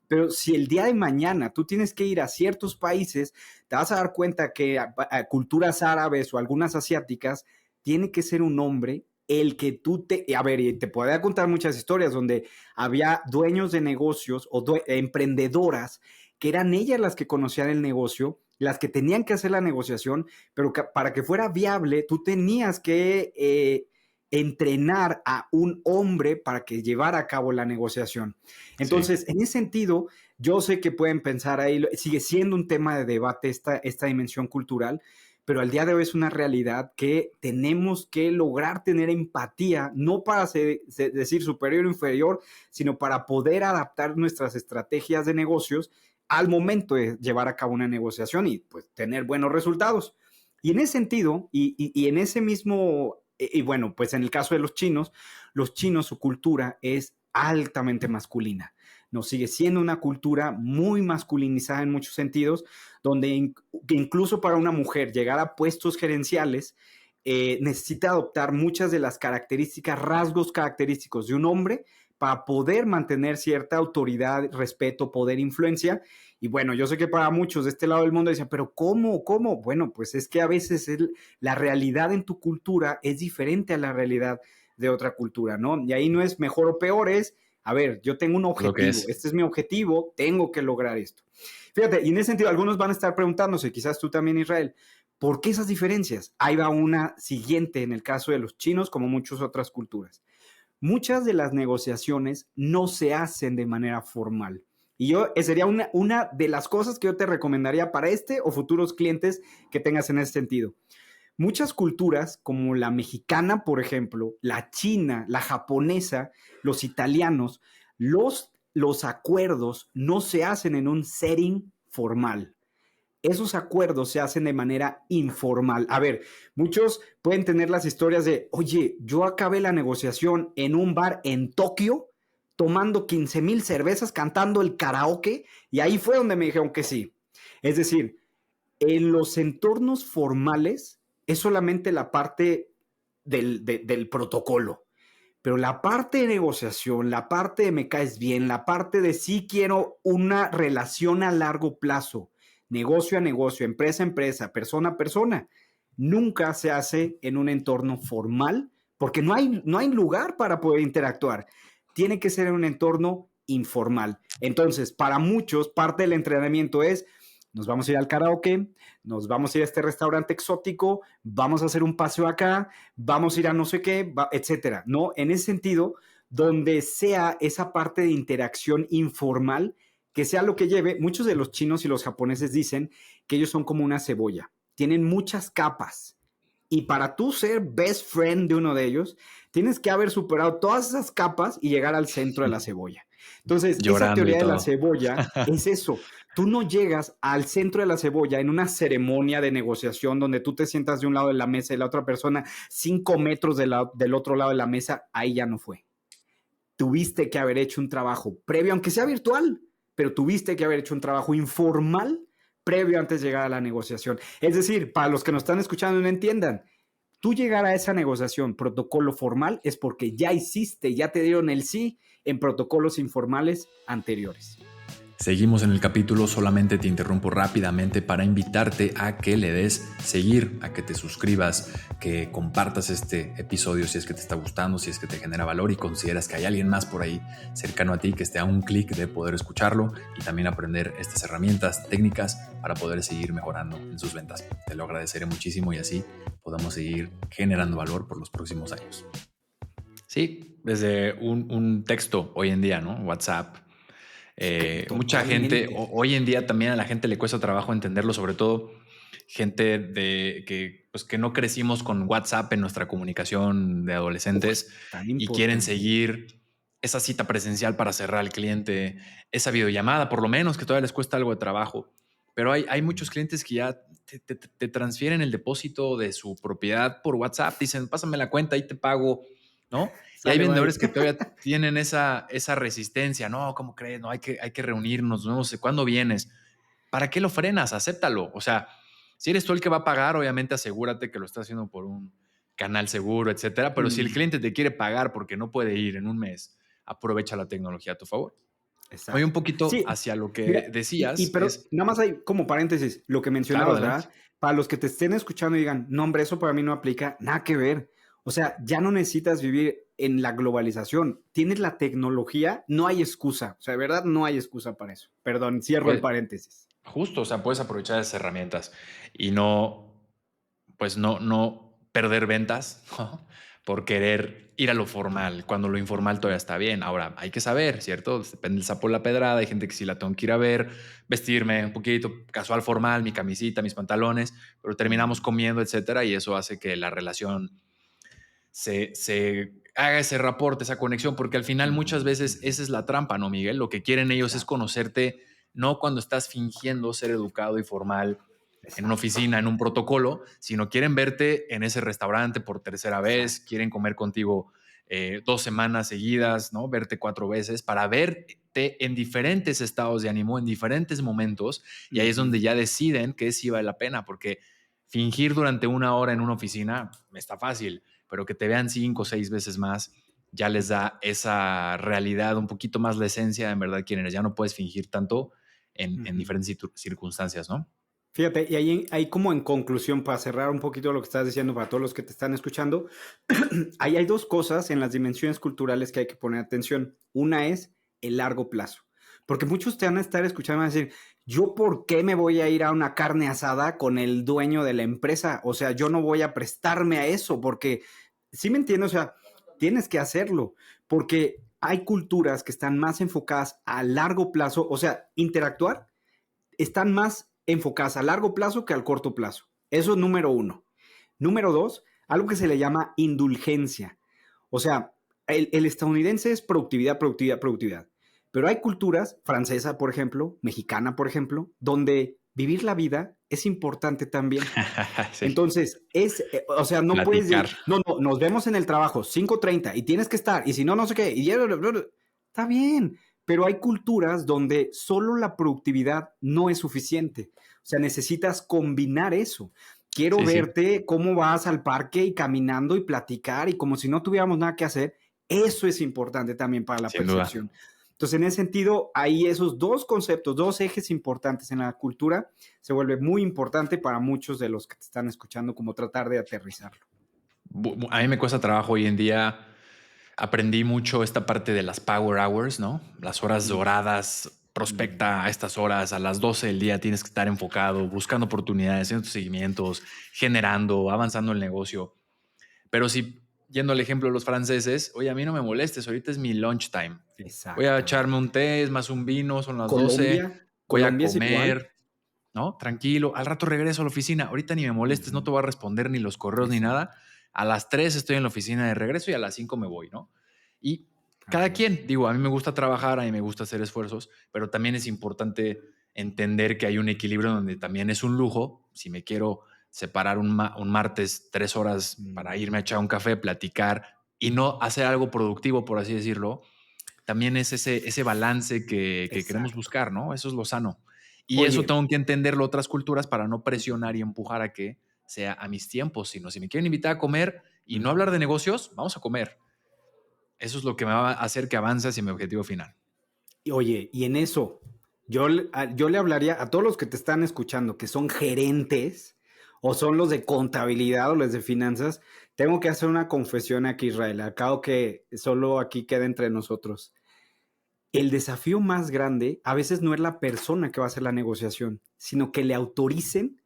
pero si el día de mañana tú tienes que ir a ciertos países, te vas a dar cuenta que a culturas árabes o algunas asiáticas tiene que ser un hombre el que tú a ver, y te podría contar muchas historias donde había dueños de negocios o emprendedoras que eran ellas las que conocían el negocio, las que tenían que hacer la negociación, pero para que fuera viable, tú tenías que entrenar a un hombre para que llevara a cabo la negociación. sí. Entonces, en ese sentido, yo sé que pueden pensar ahí, sigue siendo un tema de debate esta dimensión cultural, pero al día de hoy es una realidad que tenemos que lograr tener empatía, no para decir superior o inferior, sino para poder adaptar nuestras estrategias de negocios al momento de llevar a cabo una negociación y pues tener buenos resultados. Y en ese sentido, y en ese mismo, y bueno, pues en el caso de los chinos, su cultura es altamente masculina. No sigue siendo una cultura muy masculinizada en muchos sentidos, donde incluso para una mujer llegar a puestos gerenciales necesita adoptar muchas de las características, rasgos característicos de un hombre para poder mantener cierta autoridad, respeto, poder, influencia. Y bueno, yo sé que para muchos de este lado del mundo dicen, pero ¿cómo? ¿Cómo? Bueno, pues es que a veces la realidad en tu cultura es diferente a la realidad de otra cultura, ¿no? Y ahí no es mejor o peor, es, a ver, yo tengo un Lo que objetivo, es. este es mi objetivo, tengo que lograr esto. Fíjate, y en ese sentido, algunos van a estar preguntándose, quizás tú también, Israel, ¿por qué esas diferencias? Ahí va una siguiente en el caso de los chinos, como muchas otras culturas. Muchas de las negociaciones no se hacen de manera formal. Y sería una de las cosas que yo te recomendaría para este o futuros clientes que tengas en ese sentido. Muchas culturas, como la mexicana, por ejemplo, la china, la japonesa, los italianos, los acuerdos no se hacen en un setting formal. Esos acuerdos se hacen de manera informal. A ver, muchos pueden tener las historias de, oye, yo acabé la negociación en un bar en Tokio, tomando 15,000 cervezas, cantando el karaoke, y ahí fue donde me dijeron que sí. Es decir, en los entornos formales es solamente la parte del protocolo, pero la parte de negociación, la parte de me caes bien, la parte de sí quiero una relación a largo plazo, negocio a negocio, empresa a empresa, persona a persona, nunca se hace en un entorno formal porque no hay lugar para poder interactuar. Tiene que ser en un entorno informal. Entonces, para muchos, parte del entrenamiento es, nos vamos a ir al karaoke, nos vamos a ir a este restaurante exótico, vamos a hacer un paseo acá, vamos a ir a no sé qué, etcétera, ¿no? En ese sentido, donde sea esa parte de interacción informal, que sea lo que lleve, muchos de los chinos y los japoneses dicen que ellos son como una cebolla, tienen muchas capas. Y para tú ser best friend de uno de ellos, tienes que haber superado todas esas capas y llegar al centro de la cebolla. Entonces, esa Llorando y teoría de la todo. cebolla es eso. Tú no llegas al centro de la cebolla en una ceremonia de negociación donde tú te sientas de un lado de la mesa y la otra persona 5 metros del otro lado de la mesa. Ahí ya no fue. Tuviste que haber hecho un trabajo previo, aunque sea virtual, pero tuviste que haber hecho un trabajo informal previo antes de llegar a la negociación. Es decir, para los que nos están escuchando y no entiendan, tú llegar a esa negociación protocolo formal es porque ya hiciste, ya te dieron el sí en protocolos informales anteriores. Seguimos en el capítulo, solamente te interrumpo rápidamente para invitarte a que le des seguir, a que te suscribas, que compartas este episodio si es que te está gustando, si es que te genera valor y consideras que hay alguien más por ahí cercano a ti que esté a un clic de poder escucharlo y también aprender estas herramientas técnicas para poder seguir mejorando en sus ventas. Te lo agradeceré muchísimo y así podamos seguir generando valor por los próximos años. Sí, desde un texto hoy en día, ¿no? WhatsApp. Mucha gente, Totalmente. hoy en día también a la gente le cuesta trabajo entenderlo, sobre todo gente que no crecimos con WhatsApp en nuestra comunicación de adolescentes Tan y quieren importante. seguir esa cita presencial para cerrar al cliente, esa videollamada, por lo menos que todavía les cuesta algo de trabajo. Pero hay muchos clientes que ya te transfieren el depósito de su propiedad por WhatsApp, dicen, pásame la cuenta y te pago, ¿no? Y hay Sale, bye. vendedores que todavía tienen esa resistencia. No, ¿cómo crees? No, hay que reunirnos. No sé, ¿cuándo vienes? ¿Para qué lo frenas? Acéptalo. O sea, si eres tú el que va a pagar, obviamente asegúrate que lo estás haciendo por un canal seguro, etcétera. Pero si el cliente te quiere pagar porque no puede ir en un mes, aprovecha la tecnología a tu favor. Oye, un Exacto. poquito Sí, hacia lo mira, que decías pero es, nada más hay como paréntesis, lo que claro, mencionabas, adelante. ¿verdad? Para los que te estén escuchando y digan, no, hombre, eso para mí no aplica, nada que ver. O sea, ya no necesitas vivir en la globalización. Tienes la tecnología, no hay excusa. O sea, de verdad, no hay excusa para eso. Perdón, cierro el Pues, paréntesis. justo, o sea, puedes aprovechar esas herramientas y no perder ventas, ¿no? Por querer ir a lo formal, cuando lo informal todavía está bien. Ahora, hay que saber, ¿cierto? Depende del sapo de la pedrada. Hay gente que sí la tengo que ir a ver, vestirme un poquito casual, formal, mi camisita, mis pantalones, pero terminamos comiendo, etcétera, y eso hace que la relación se haga ese reporte, esa conexión, porque al final muchas veces esa es la trampa, ¿no, Miguel? Lo que quieren ellos es Exacto, conocerte, no cuando estás fingiendo ser educado y formal en una exacto, oficina, en un protocolo, sino quieren verte en ese restaurante por tercera vez, exacto. quieren comer contigo 2 semanas seguidas, ¿no? Verte 4 veces para verte en diferentes estados de ánimo, en diferentes momentos, y ahí es Ujú. donde ya deciden que sí vale la pena, porque fingir durante 1 hora en una oficina está fácil, pero que te vean 5 o 6 veces más ya les da esa realidad, un poquito más la esencia, en verdad, quién eres. Ya no puedes fingir tanto en Ujú. diferentes circunstancias, ¿no? Fíjate, y ahí como en conclusión, para cerrar un poquito lo que estás diciendo para todos los que te están escuchando, ahí hay dos cosas en las dimensiones culturales que hay que poner atención. Una es el largo plazo, porque muchos te van a estar escuchando y van a decir, ¿yo por qué me voy a ir a una carne asada con el dueño de la empresa? O sea, yo no voy a prestarme a eso, porque, ¿sí me entiendes? O sea, tienes que hacerlo, porque hay culturas que están más enfocadas a largo plazo, o sea, interactuar están más enfocadas a largo plazo que al corto plazo. Eso es número uno. Número dos, algo que se le llama indulgencia. O sea, el estadounidense es productividad, productividad, productividad. Pero hay culturas, francesa, por ejemplo, mexicana, por ejemplo, donde vivir la vida es importante también. Sí, Entonces, o sea, no puedes platicar. decir, no, no, nos vemos en el trabajo, 5:30 y tienes que estar, y si no, no sé qué, y está bien, pero hay culturas donde solo la productividad no es suficiente. O sea, necesitas combinar eso. Quiero Sí, sí, verte cómo vas al parque y caminando y platicar y como si no tuviéramos nada que hacer. Eso es importante también para la sin duda. percepción. Entonces, en ese sentido, hay esos dos conceptos, dos ejes importantes en la cultura se vuelve muy importante para muchos de los que te están escuchando, como tratar de aterrizarlo. A mí me cuesta trabajo hoy en día. Aprendí mucho esta parte de las power hours, ¿no? Las horas Mm, doradas. mm, Prospecta a estas horas, a las 12 del día tienes que estar enfocado, buscando oportunidades, haciendo tus seguimientos, generando, avanzando el negocio. Pero si, yendo al ejemplo de los franceses, oye, a mí no me molestes, ahorita es mi lunch time. Voy a echarme exactamente. un té, es más un vino, son las 12, Colombia, voy a Colombia es igual. comer, ¿no? Tranquilo, al rato regreso a la oficina, ahorita ni me molestes, no Ujú, te voy a responder ni los correos ni exacto, nada. A las 3 estoy en la oficina de regreso y a las 5 me voy, ¿no? Y A cada ver. quien, digo, a mí me gusta trabajar, a mí me gusta hacer esfuerzos, pero también es importante entender que hay un equilibrio donde también es un lujo. Si me quiero separar un martes 3 horas para irme a echar un café, platicar y no hacer algo productivo, por así decirlo, también es ese balance que queremos Exacto. buscar, ¿no? Eso es lo sano. Y eso Oye, tengo que entenderlo otras culturas para no presionar y empujar a que sea a mis tiempos, sino si me quieren invitar a comer y no ujú. hablar de negocios, vamos a comer. Eso es lo que me va a hacer que avance hacia mi objetivo final. Y oye, y en eso, yo le hablaría a todos los que te están escuchando, que son gerentes o son los de contabilidad o los de finanzas. Tengo que hacer una confesión aquí, Israel. Acabo que solo aquí queda entre nosotros. El desafío más grande a veces no es la persona que va a hacer la negociación, sino que le autoricen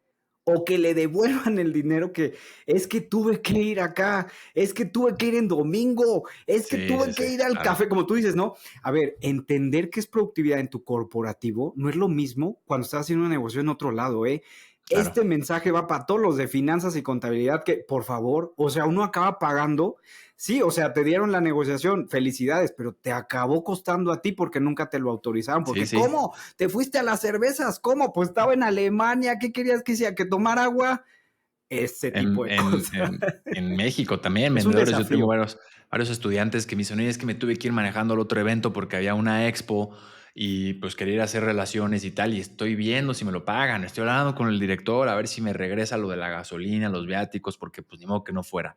o que le devuelvan el dinero que es que tuve que ir acá, es que tuve que ir en domingo, es que Sí, sí, tuve sí, que ir al claro, café, como tú dices, ¿no? A ver, entender que es productividad en tu corporativo no es lo mismo cuando estás haciendo un negocio en otro lado, ¿eh? claro. Este mensaje va para todos los de finanzas y contabilidad que, por favor, o sea, uno acaba pagando. Sí, o sea, te dieron la negociación, felicidades, pero te acabó costando a ti porque nunca te lo autorizaron. Sí, Porque, sí. ¿cómo? ¿Te fuiste a las cervezas? ¿Cómo? Pues estaba en Alemania, ¿qué querías que hiciera? ¿Que tomar agua? Ese tipo En, de en, cosas. en, en México también, Es un vendedores. Yo tengo desafío. varios estudiantes que me dicen, oye, es que me tuve que ir manejando al otro evento porque había una expo y pues quería ir a hacer relaciones y tal, y estoy viendo si me lo pagan, estoy hablando con el director a ver si me regresa lo de la gasolina, los viáticos, porque pues ni modo que no fuera.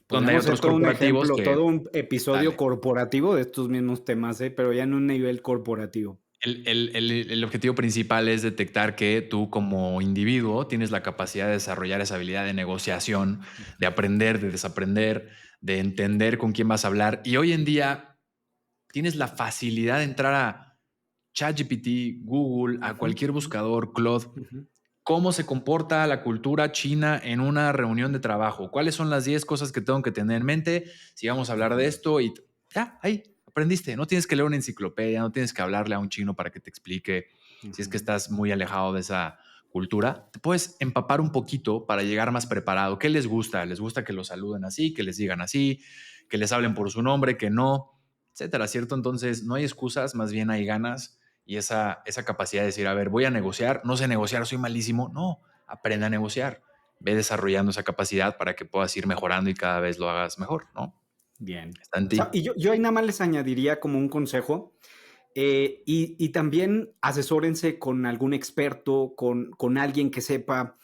Donde hay Podemos hacer otros todo un corporativos ejemplo, que, todo un episodio dale. corporativo de estos mismos temas, ¿eh? Pero ya en un nivel corporativo. El objetivo principal es detectar que tú como individuo tienes la capacidad de desarrollar esa habilidad de negociación, de aprender, de desaprender, de entender con quién vas a hablar. Y hoy en día tienes la facilidad de entrar a ChatGPT, Google, a Ujú, cualquier buscador, Claude. ujú. ¿Cómo se comporta la cultura china en una reunión de trabajo? ¿Cuáles son las 10 cosas que tengo que tener en mente si vamos a hablar de esto? Y ya, ahí aprendiste. No tienes que leer una enciclopedia, no tienes que hablarle a un chino para que te explique. Si es que Ujú. estás muy alejado de esa cultura, te puedes empapar un poquito para llegar más preparado. ¿Qué les gusta? ¿Les gusta que los saluden así, que les digan así, que les hablen por su nombre, que no, etcétera? ¿Cierto? Entonces, no hay excusas, más bien hay ganas y esa capacidad de decir, a ver, voy a negociar, no sé negociar, soy malísimo. No, aprende a negociar. Ve desarrollando esa capacidad para que puedas ir mejorando y cada vez lo hagas mejor, ¿no? Bien. Está en O sea, ti. y yo ahí nada más les añadiría como un consejo. Y también asesórense con algún experto, con alguien que sepa,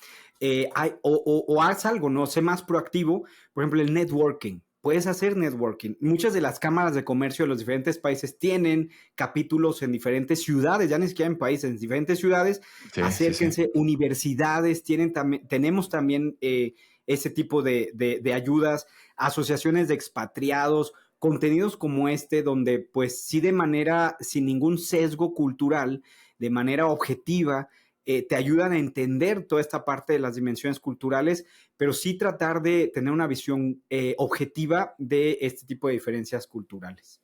o haz algo, ¿no? Sé más proactivo. Por ejemplo, el networking. Puedes hacer networking. Muchas de las cámaras de comercio de los diferentes países tienen capítulos en diferentes ciudades, ya ni siquiera en países, en diferentes ciudades. Sí, sí, sí. Acérquense, universidades, tenemos también ese tipo de ayudas, asociaciones de expatriados, contenidos como este, donde pues sí de manera, sin ningún sesgo cultural, de manera objetiva, te ayudan a entender toda esta parte de las dimensiones culturales, pero sí tratar de tener una visión objetiva de este tipo de diferencias culturales.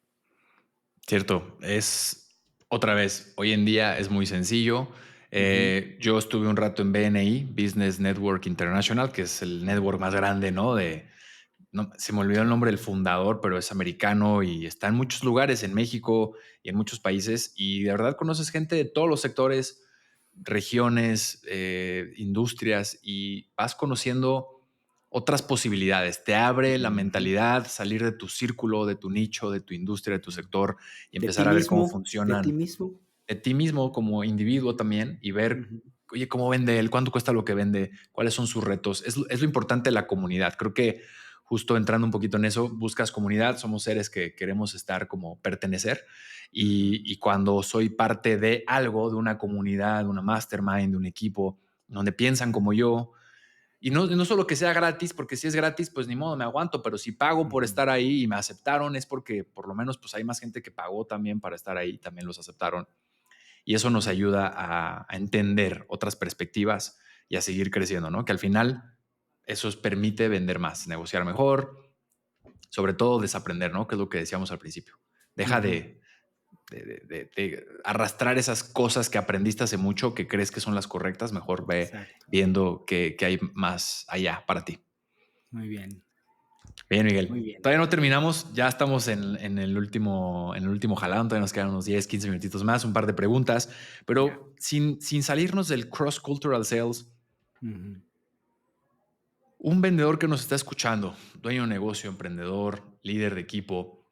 Cierto, es otra vez, hoy en día es muy sencillo. Uh -huh. Yo estuve un rato en BNI, Business Network International, que es el network más grande, ¿no? No, se me olvidó el nombre del fundador, pero es americano y está en muchos lugares, en México y en muchos países. Y de verdad conoces gente de todos los sectores, regiones, industrias y vas conociendo otras posibilidades. Te abre la Uh -huh. mentalidad, salir de tu círculo, de tu nicho, de tu industria, de tu sector y De ti empezar a ver cómo mismo, de ti funcionan mismo. de ti mismo como individuo también y Uh ver, -huh. oye, cómo vende él, cuánto cuesta lo que vende, cuáles son sus retos. Es lo importante de la comunidad. Creo que justo entrando un poquito en eso, buscas comunidad, somos seres que queremos estar como pertenecer Uh -huh. y cuando soy parte de algo, de una comunidad, de una mastermind, de un equipo donde piensan como yo, y no solo que sea gratis, porque si es gratis, pues ni modo, me aguanto, pero si pago Uh por -huh. estar ahí y me aceptaron, es porque por lo menos pues hay más gente que pagó también para estar ahí, también los aceptaron y eso nos ayuda a entender otras perspectivas y a seguir creciendo, ¿no? Que al final eso os permite vender más, negociar mejor, sobre todo desaprender, ¿no? Que es lo que decíamos al principio. Uh Deja -huh. de arrastrar esas cosas que aprendiste hace mucho, que crees que son las correctas, mejor ve Exacto. viendo que hay más allá para ti. Muy bien. Bien, Muy Miguel. bien. Todavía no terminamos, ya estamos en el último jalón, todavía nos quedan unos 10, 15 minutitos más, un par de preguntas, Ya. pero sin salirnos del cross-cultural sales, Ujú. un vendedor que nos está escuchando, dueño de negocio, emprendedor, líder de equipo,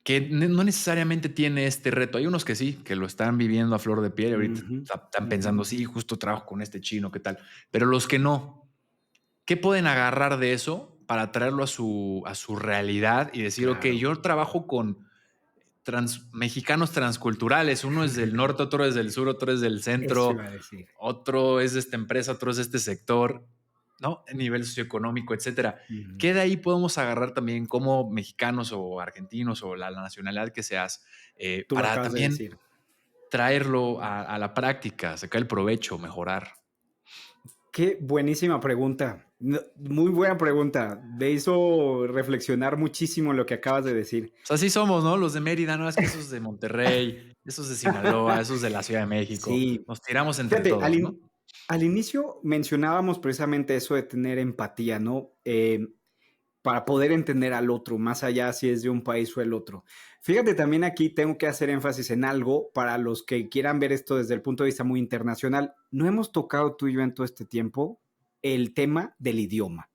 que no necesariamente tiene este reto. Hay unos que sí, que lo están viviendo a flor de piel y ahorita Ujú, están ujú. pensando, sí, justo trabajo con este chino, ¿qué tal? Pero los que no, ¿qué pueden agarrar de eso para traerlo a su realidad y decir, ok, Claro. yo trabajo con mexicanos transculturales, uno es del norte, otro es del sur, otro es del Eso centro, iba a decir. otro es de esta empresa, otro es de este sector, ¿no? A nivel socioeconómico, etcétera. Ujú. ¿Qué de ahí podemos agarrar también como mexicanos o argentinos o la nacionalidad que seas Tú lo para acabas de también decir. traerlo a la práctica, sacar el provecho, mejorar? Qué buenísima pregunta. Muy buena pregunta. Me hizo reflexionar muchísimo lo que acabas de decir. Pues así somos, ¿no? Los de Mérida, no es que esos de Monterrey, esos de Sinaloa, esos de la Ciudad de México, Sí, nos tiramos entre fíjate, todos, ¿no? al inicio mencionábamos precisamente eso de tener empatía, ¿no? Para poder entender al otro, más allá si es de un país o el otro. Fíjate, también aquí tengo que hacer énfasis en algo para los que quieran ver esto desde el punto de vista muy internacional. No hemos tocado tú y yo en todo este tiempo el tema del idioma.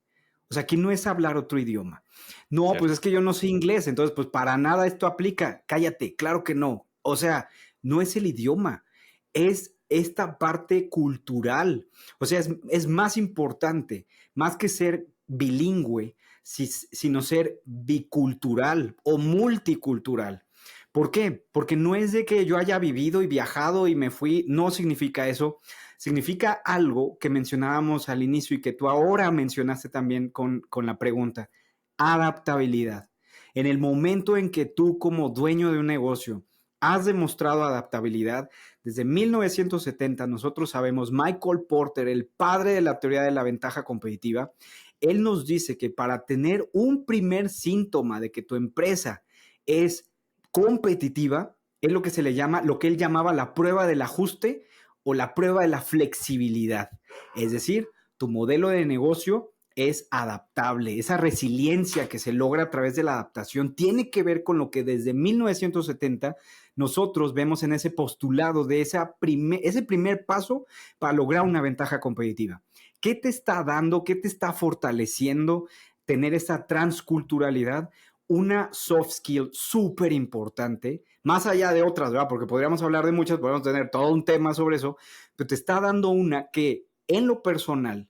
O sea, aquí no es hablar otro idioma. No, pues Cierto. es que yo no sé inglés, entonces pues para nada esto aplica. Cállate, claro que no. O sea, no es el idioma, es esta parte cultural. O sea, es más importante, más que ser bilingüe, sino ser bicultural o multicultural. ¿Por qué? Porque no es de que yo haya vivido y viajado y me fui, no significa eso. Significa algo que mencionábamos al inicio y que tú ahora mencionaste también con la pregunta, adaptabilidad. En el momento en que tú como dueño de un negocio has demostrado adaptabilidad, desde 1970 nosotros sabemos, Michael Porter, el padre de la teoría de la ventaja competitiva, él nos dice que para tener un primer síntoma de que tu empresa es competitiva, es lo que se le llama, lo que él llamaba la prueba del ajuste o la prueba de la flexibilidad. Es decir, tu modelo de negocio es adaptable. Esa resiliencia que se logra a través de la adaptación tiene que ver con lo que desde 1970 nosotros vemos en ese postulado de ese primer paso para lograr una ventaja competitiva. ¿Qué te está dando? ¿Qué te está fortaleciendo tener esa transculturalidad? Una soft skill súper importante, más allá de otras, ¿verdad? Porque podríamos hablar de muchas, podríamos tener todo un tema sobre eso, pero te está dando una que en lo personal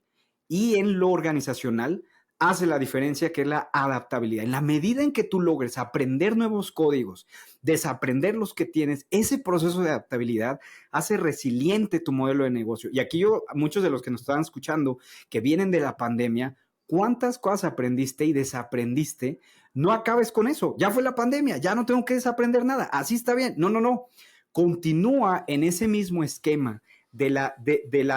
y en lo organizacional hace la diferencia, que es la adaptabilidad. En la medida en que tú logres aprender nuevos códigos, desaprender los que tienes, ese proceso de adaptabilidad hace resiliente tu modelo de negocio. Y aquí yo, muchos de los que nos estaban escuchando, que vienen de la pandemia, ¿cuántas cosas aprendiste y desaprendiste? No acabes con eso. Ya fue la pandemia, ya no tengo que desaprender nada. Así está bien. No, no, no. Continúa en ese mismo esquema de la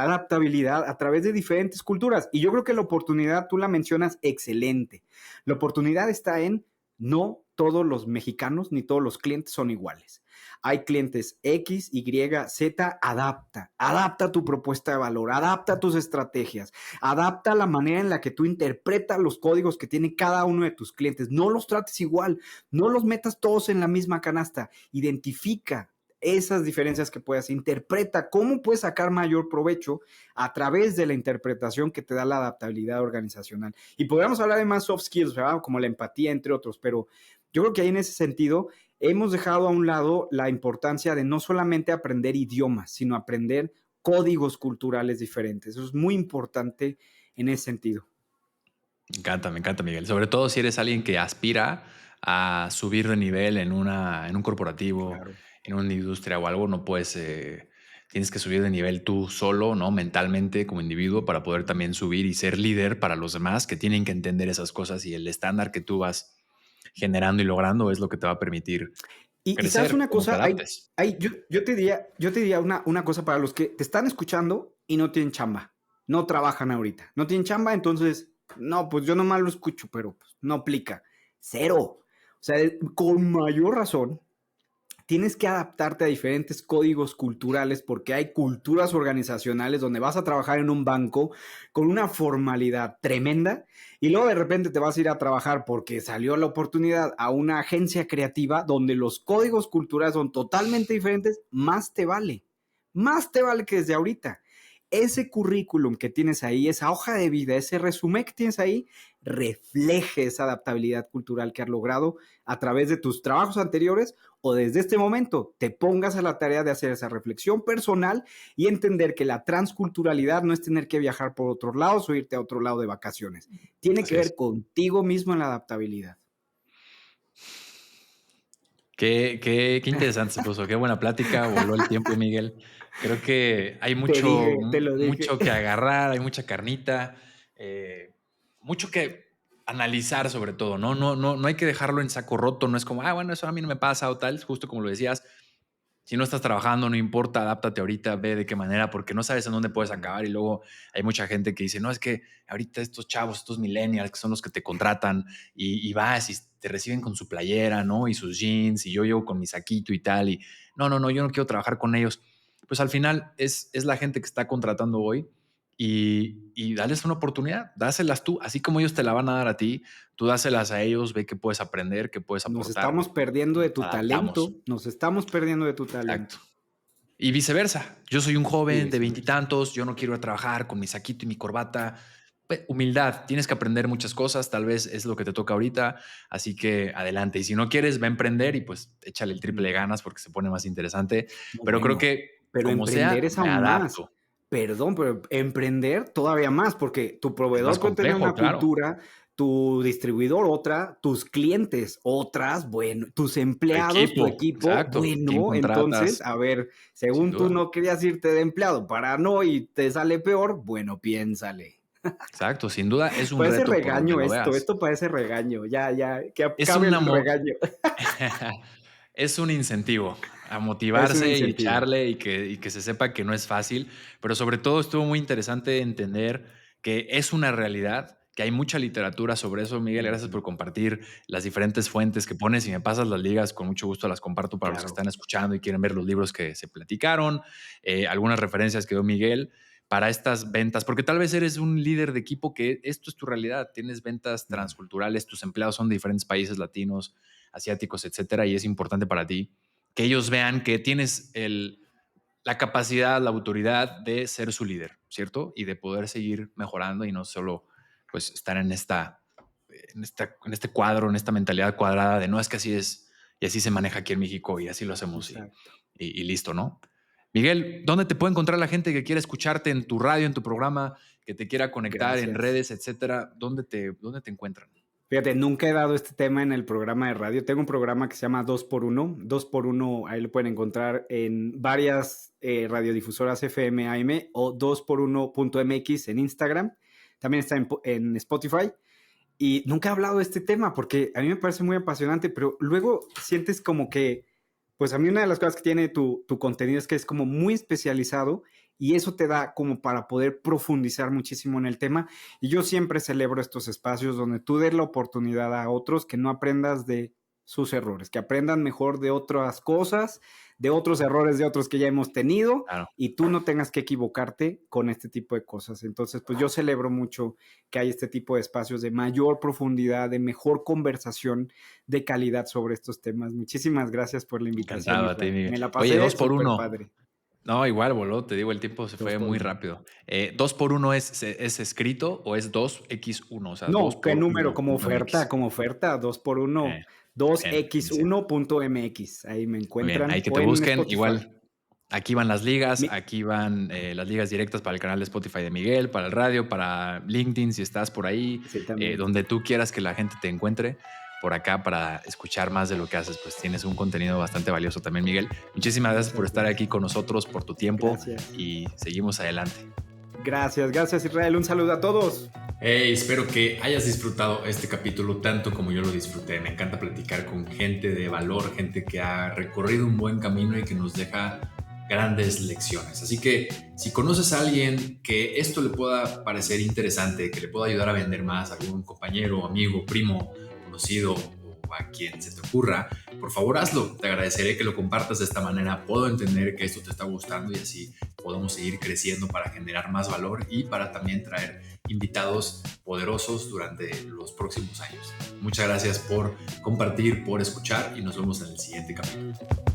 adaptabilidad a través de diferentes culturas. Y yo creo que la oportunidad, tú la mencionas excelente. La oportunidad está en no todos los mexicanos ni todos los clientes son iguales. Hay clientes X, Y, Z, adapta tu propuesta de valor, adapta tus estrategias, adapta la manera en la que tú interpretas los códigos que tiene cada uno de tus clientes. No los trates igual, no los metas todos en la misma canasta. Identifica esas diferencias que puedas, interpreta cómo puedes sacar mayor provecho a través de la interpretación que te da la adaptabilidad organizacional. Y podríamos hablar de más soft skills, ¿verdad? Como la empatía, entre otros, pero yo creo que ahí en ese sentido hemos dejado a un lado la importancia de no solamente aprender idiomas, sino aprender códigos culturales diferentes. Eso es muy importante en ese sentido. Me encanta, Miguel. Sobre todo si eres alguien que aspira a subir de nivel en un corporativo, Claro. en una industria o algo, no puedes, tienes que subir de nivel tú solo, ¿no? Mentalmente como individuo para poder también subir y ser líder para los demás que tienen que entender esas cosas y el estándar que tú vas generando y logrando es lo que te va a permitir Y sabes crecer, una como te cosa, adaptes. yo te diría una cosa para los que te están escuchando y no tienen chamba, no trabajan ahorita, no tienen chamba, entonces, no, pues yo nomás lo escucho, pero pues, no aplica. Cero. O sea, con mayor razón, tienes que adaptarte a diferentes códigos culturales porque hay culturas organizacionales donde vas a trabajar en un banco con una formalidad tremenda y luego de repente te vas a ir a trabajar porque salió la oportunidad a una agencia creativa donde los códigos culturales son totalmente diferentes, más te vale que desde ahorita ese currículum que tienes ahí, esa hoja de vida, ese resumen que tienes ahí, refleje esa adaptabilidad cultural que has logrado a través de tus trabajos anteriores o desde este momento te pongas a la tarea de hacer esa reflexión personal y entender que la transculturalidad no es tener que viajar por otros lados o irte a otro lado de vacaciones. Tiene que Así es. ver contigo mismo en la adaptabilidad. Qué interesante se puso, qué buena plática, voló el tiempo, Miguel. Creo que hay Te lo dije. mucho que agarrar, hay mucha carnita, mucho que analizar sobre todo, ¿no? No hay que dejarlo en saco roto, no es como, bueno, eso a mí no me pasa o tal, justo como lo decías, si no estás trabajando, no importa, adáptate ahorita, ve de qué manera, porque no sabes en dónde puedes acabar. Y luego hay mucha gente que dice, no, es que ahorita estos chavos, estos millennials, que son los que te contratan y vas y te reciben con su playera, ¿no? Y sus jeans, y yo llevo con mi saquito y tal. Y no, yo no quiero trabajar con ellos. Pues al final es la gente que está contratando hoy y dales una oportunidad, dáselas tú, así como ellos te la van a dar a ti, tú dáselas a ellos, ve qué puedes aprender, qué puedes Nos aportar estamos perdiendo de y tu adaptamos. talento, nos estamos perdiendo de tu Exacto. talento. Y viceversa. Yo soy un Y joven de viceversa. veintitantos, yo no quiero ir a trabajar con mi saquito y mi corbata. Humildad, tienes que aprender muchas cosas, tal vez es lo que te toca ahorita, así que adelante. Y si no quieres, va a emprender y pues échale el triple de ganas porque se pone más interesante. No, Pero creo bueno, que pero como emprender sea, es me aún más. adapto. Perdón, pero emprender todavía más, porque tu Es más proveedor puede tener complejo, una claro. cultura, tu distribuidor otra, tus clientes otras, bueno, tus Tu empleados, tu equipo, equipo, exacto. ¿Quién bueno, entonces, contratas? a ver, Sin según tú duda. no querías irte de empleado para no y te sale peor, bueno, piénsale. Exacto, sin duda es un Parece reto por donde regaño lo esto, veas. esto parece regaño, ya, que Es acabe un el amor. regaño. Es un incentivo a Es un motivarse y incentivo. echarle y que se sepa que no es fácil, pero sobre todo estuvo muy interesante entender que es una realidad, que hay mucha literatura sobre eso. Miguel, gracias Ujú, por compartir las diferentes fuentes que pones y me pasas las ligas, con mucho gusto las comparto para los que claro. están escuchando y quieren ver los libros que se platicaron, algunas referencias que dio Miguel para estas ventas, porque tal vez eres un líder de equipo que esto es tu realidad, tienes ventas Mm. transculturales, tus empleados son de diferentes países latinos, asiáticos, etcétera, y es importante para ti que ellos vean que tienes la capacidad, la autoridad de ser su líder, ¿cierto? Y de poder seguir mejorando y no solo pues estar en este cuadro, en esta mentalidad cuadrada de no es que así es y así se maneja aquí en México y así lo hacemos Exacto. y listo, ¿no? Miguel, ¿dónde te puede encontrar la gente que quiera escucharte en tu radio, en tu programa, que te quiera conectar en Gracias. redes, etcétera? Dónde te encuentran? Fíjate, nunca he dado este tema en el programa de radio. Tengo un programa que se llama 2x1. 2x1, ahí lo pueden encontrar en varias radiodifusoras FM, AM o 2x1.mx en Instagram. También está en Spotify. Y nunca he hablado de este tema porque a mí me parece muy apasionante, pero luego sientes como que, pues a mí una de las cosas que tiene tu contenido es que es como muy especializado y eso te da como para poder profundizar muchísimo en el tema. Y yo siempre celebro estos espacios donde tú des la oportunidad a otros que no aprendas de sus errores, que aprendan mejor de otras cosas, de otros errores de otros que ya hemos tenido Claro. y tú no tengas que equivocarte con este tipo de cosas. Entonces, pues yo celebro mucho que hay este tipo de espacios de mayor profundidad, de mejor conversación, de calidad sobre estos temas. Muchísimas gracias por la invitación, Encantado a ti, Israel. Miguel. Me la Oye, pasé dos por súper uno. padre. No, igual voló, te digo, el tiempo se Dos fue por muy uno. rápido. ¿Dos por uno es escrito o es 2x1? O sea, 2 No, ¿qué por número? 1 punto MX. Como oferta, dos por Eh, uno, bien, buenísimo. 2x1.mx. Ahí me Muy bien, ahí encuentran que te o en busquen. Spotify. Igual, aquí van las ligas, Mi- aquí van las ligas directas para el canal de Spotify de Miguel, para el radio, para LinkedIn, si estás por ahí, sí, también. donde tú quieras que la gente te encuentre. Por acá para escuchar más de lo que haces, pues tienes un contenido bastante valioso también, Miguel. Muchísimas gracias por Muchas estar aquí gracias. con nosotros, por tu tiempo Gracias. y seguimos adelante. Gracias, Israel. Un saludo a todos. Hey, espero que hayas disfrutado este capítulo tanto como yo lo disfruté. Me encanta platicar con gente de valor, gente que ha recorrido un buen camino y que nos deja grandes lecciones. Así que si conoces a alguien que esto le pueda parecer interesante, que le pueda ayudar a vender más, algún compañero, amigo, primo, conocido o o a quien se te ocurra, por favor hazlo. Te agradeceré que lo compartas de esta manera. Puedo entender que esto te está gustando y así podemos seguir creciendo para generar más valor y para también traer invitados poderosos durante los próximos años. Muchas gracias por compartir, por escuchar y nos vemos en el siguiente capítulo.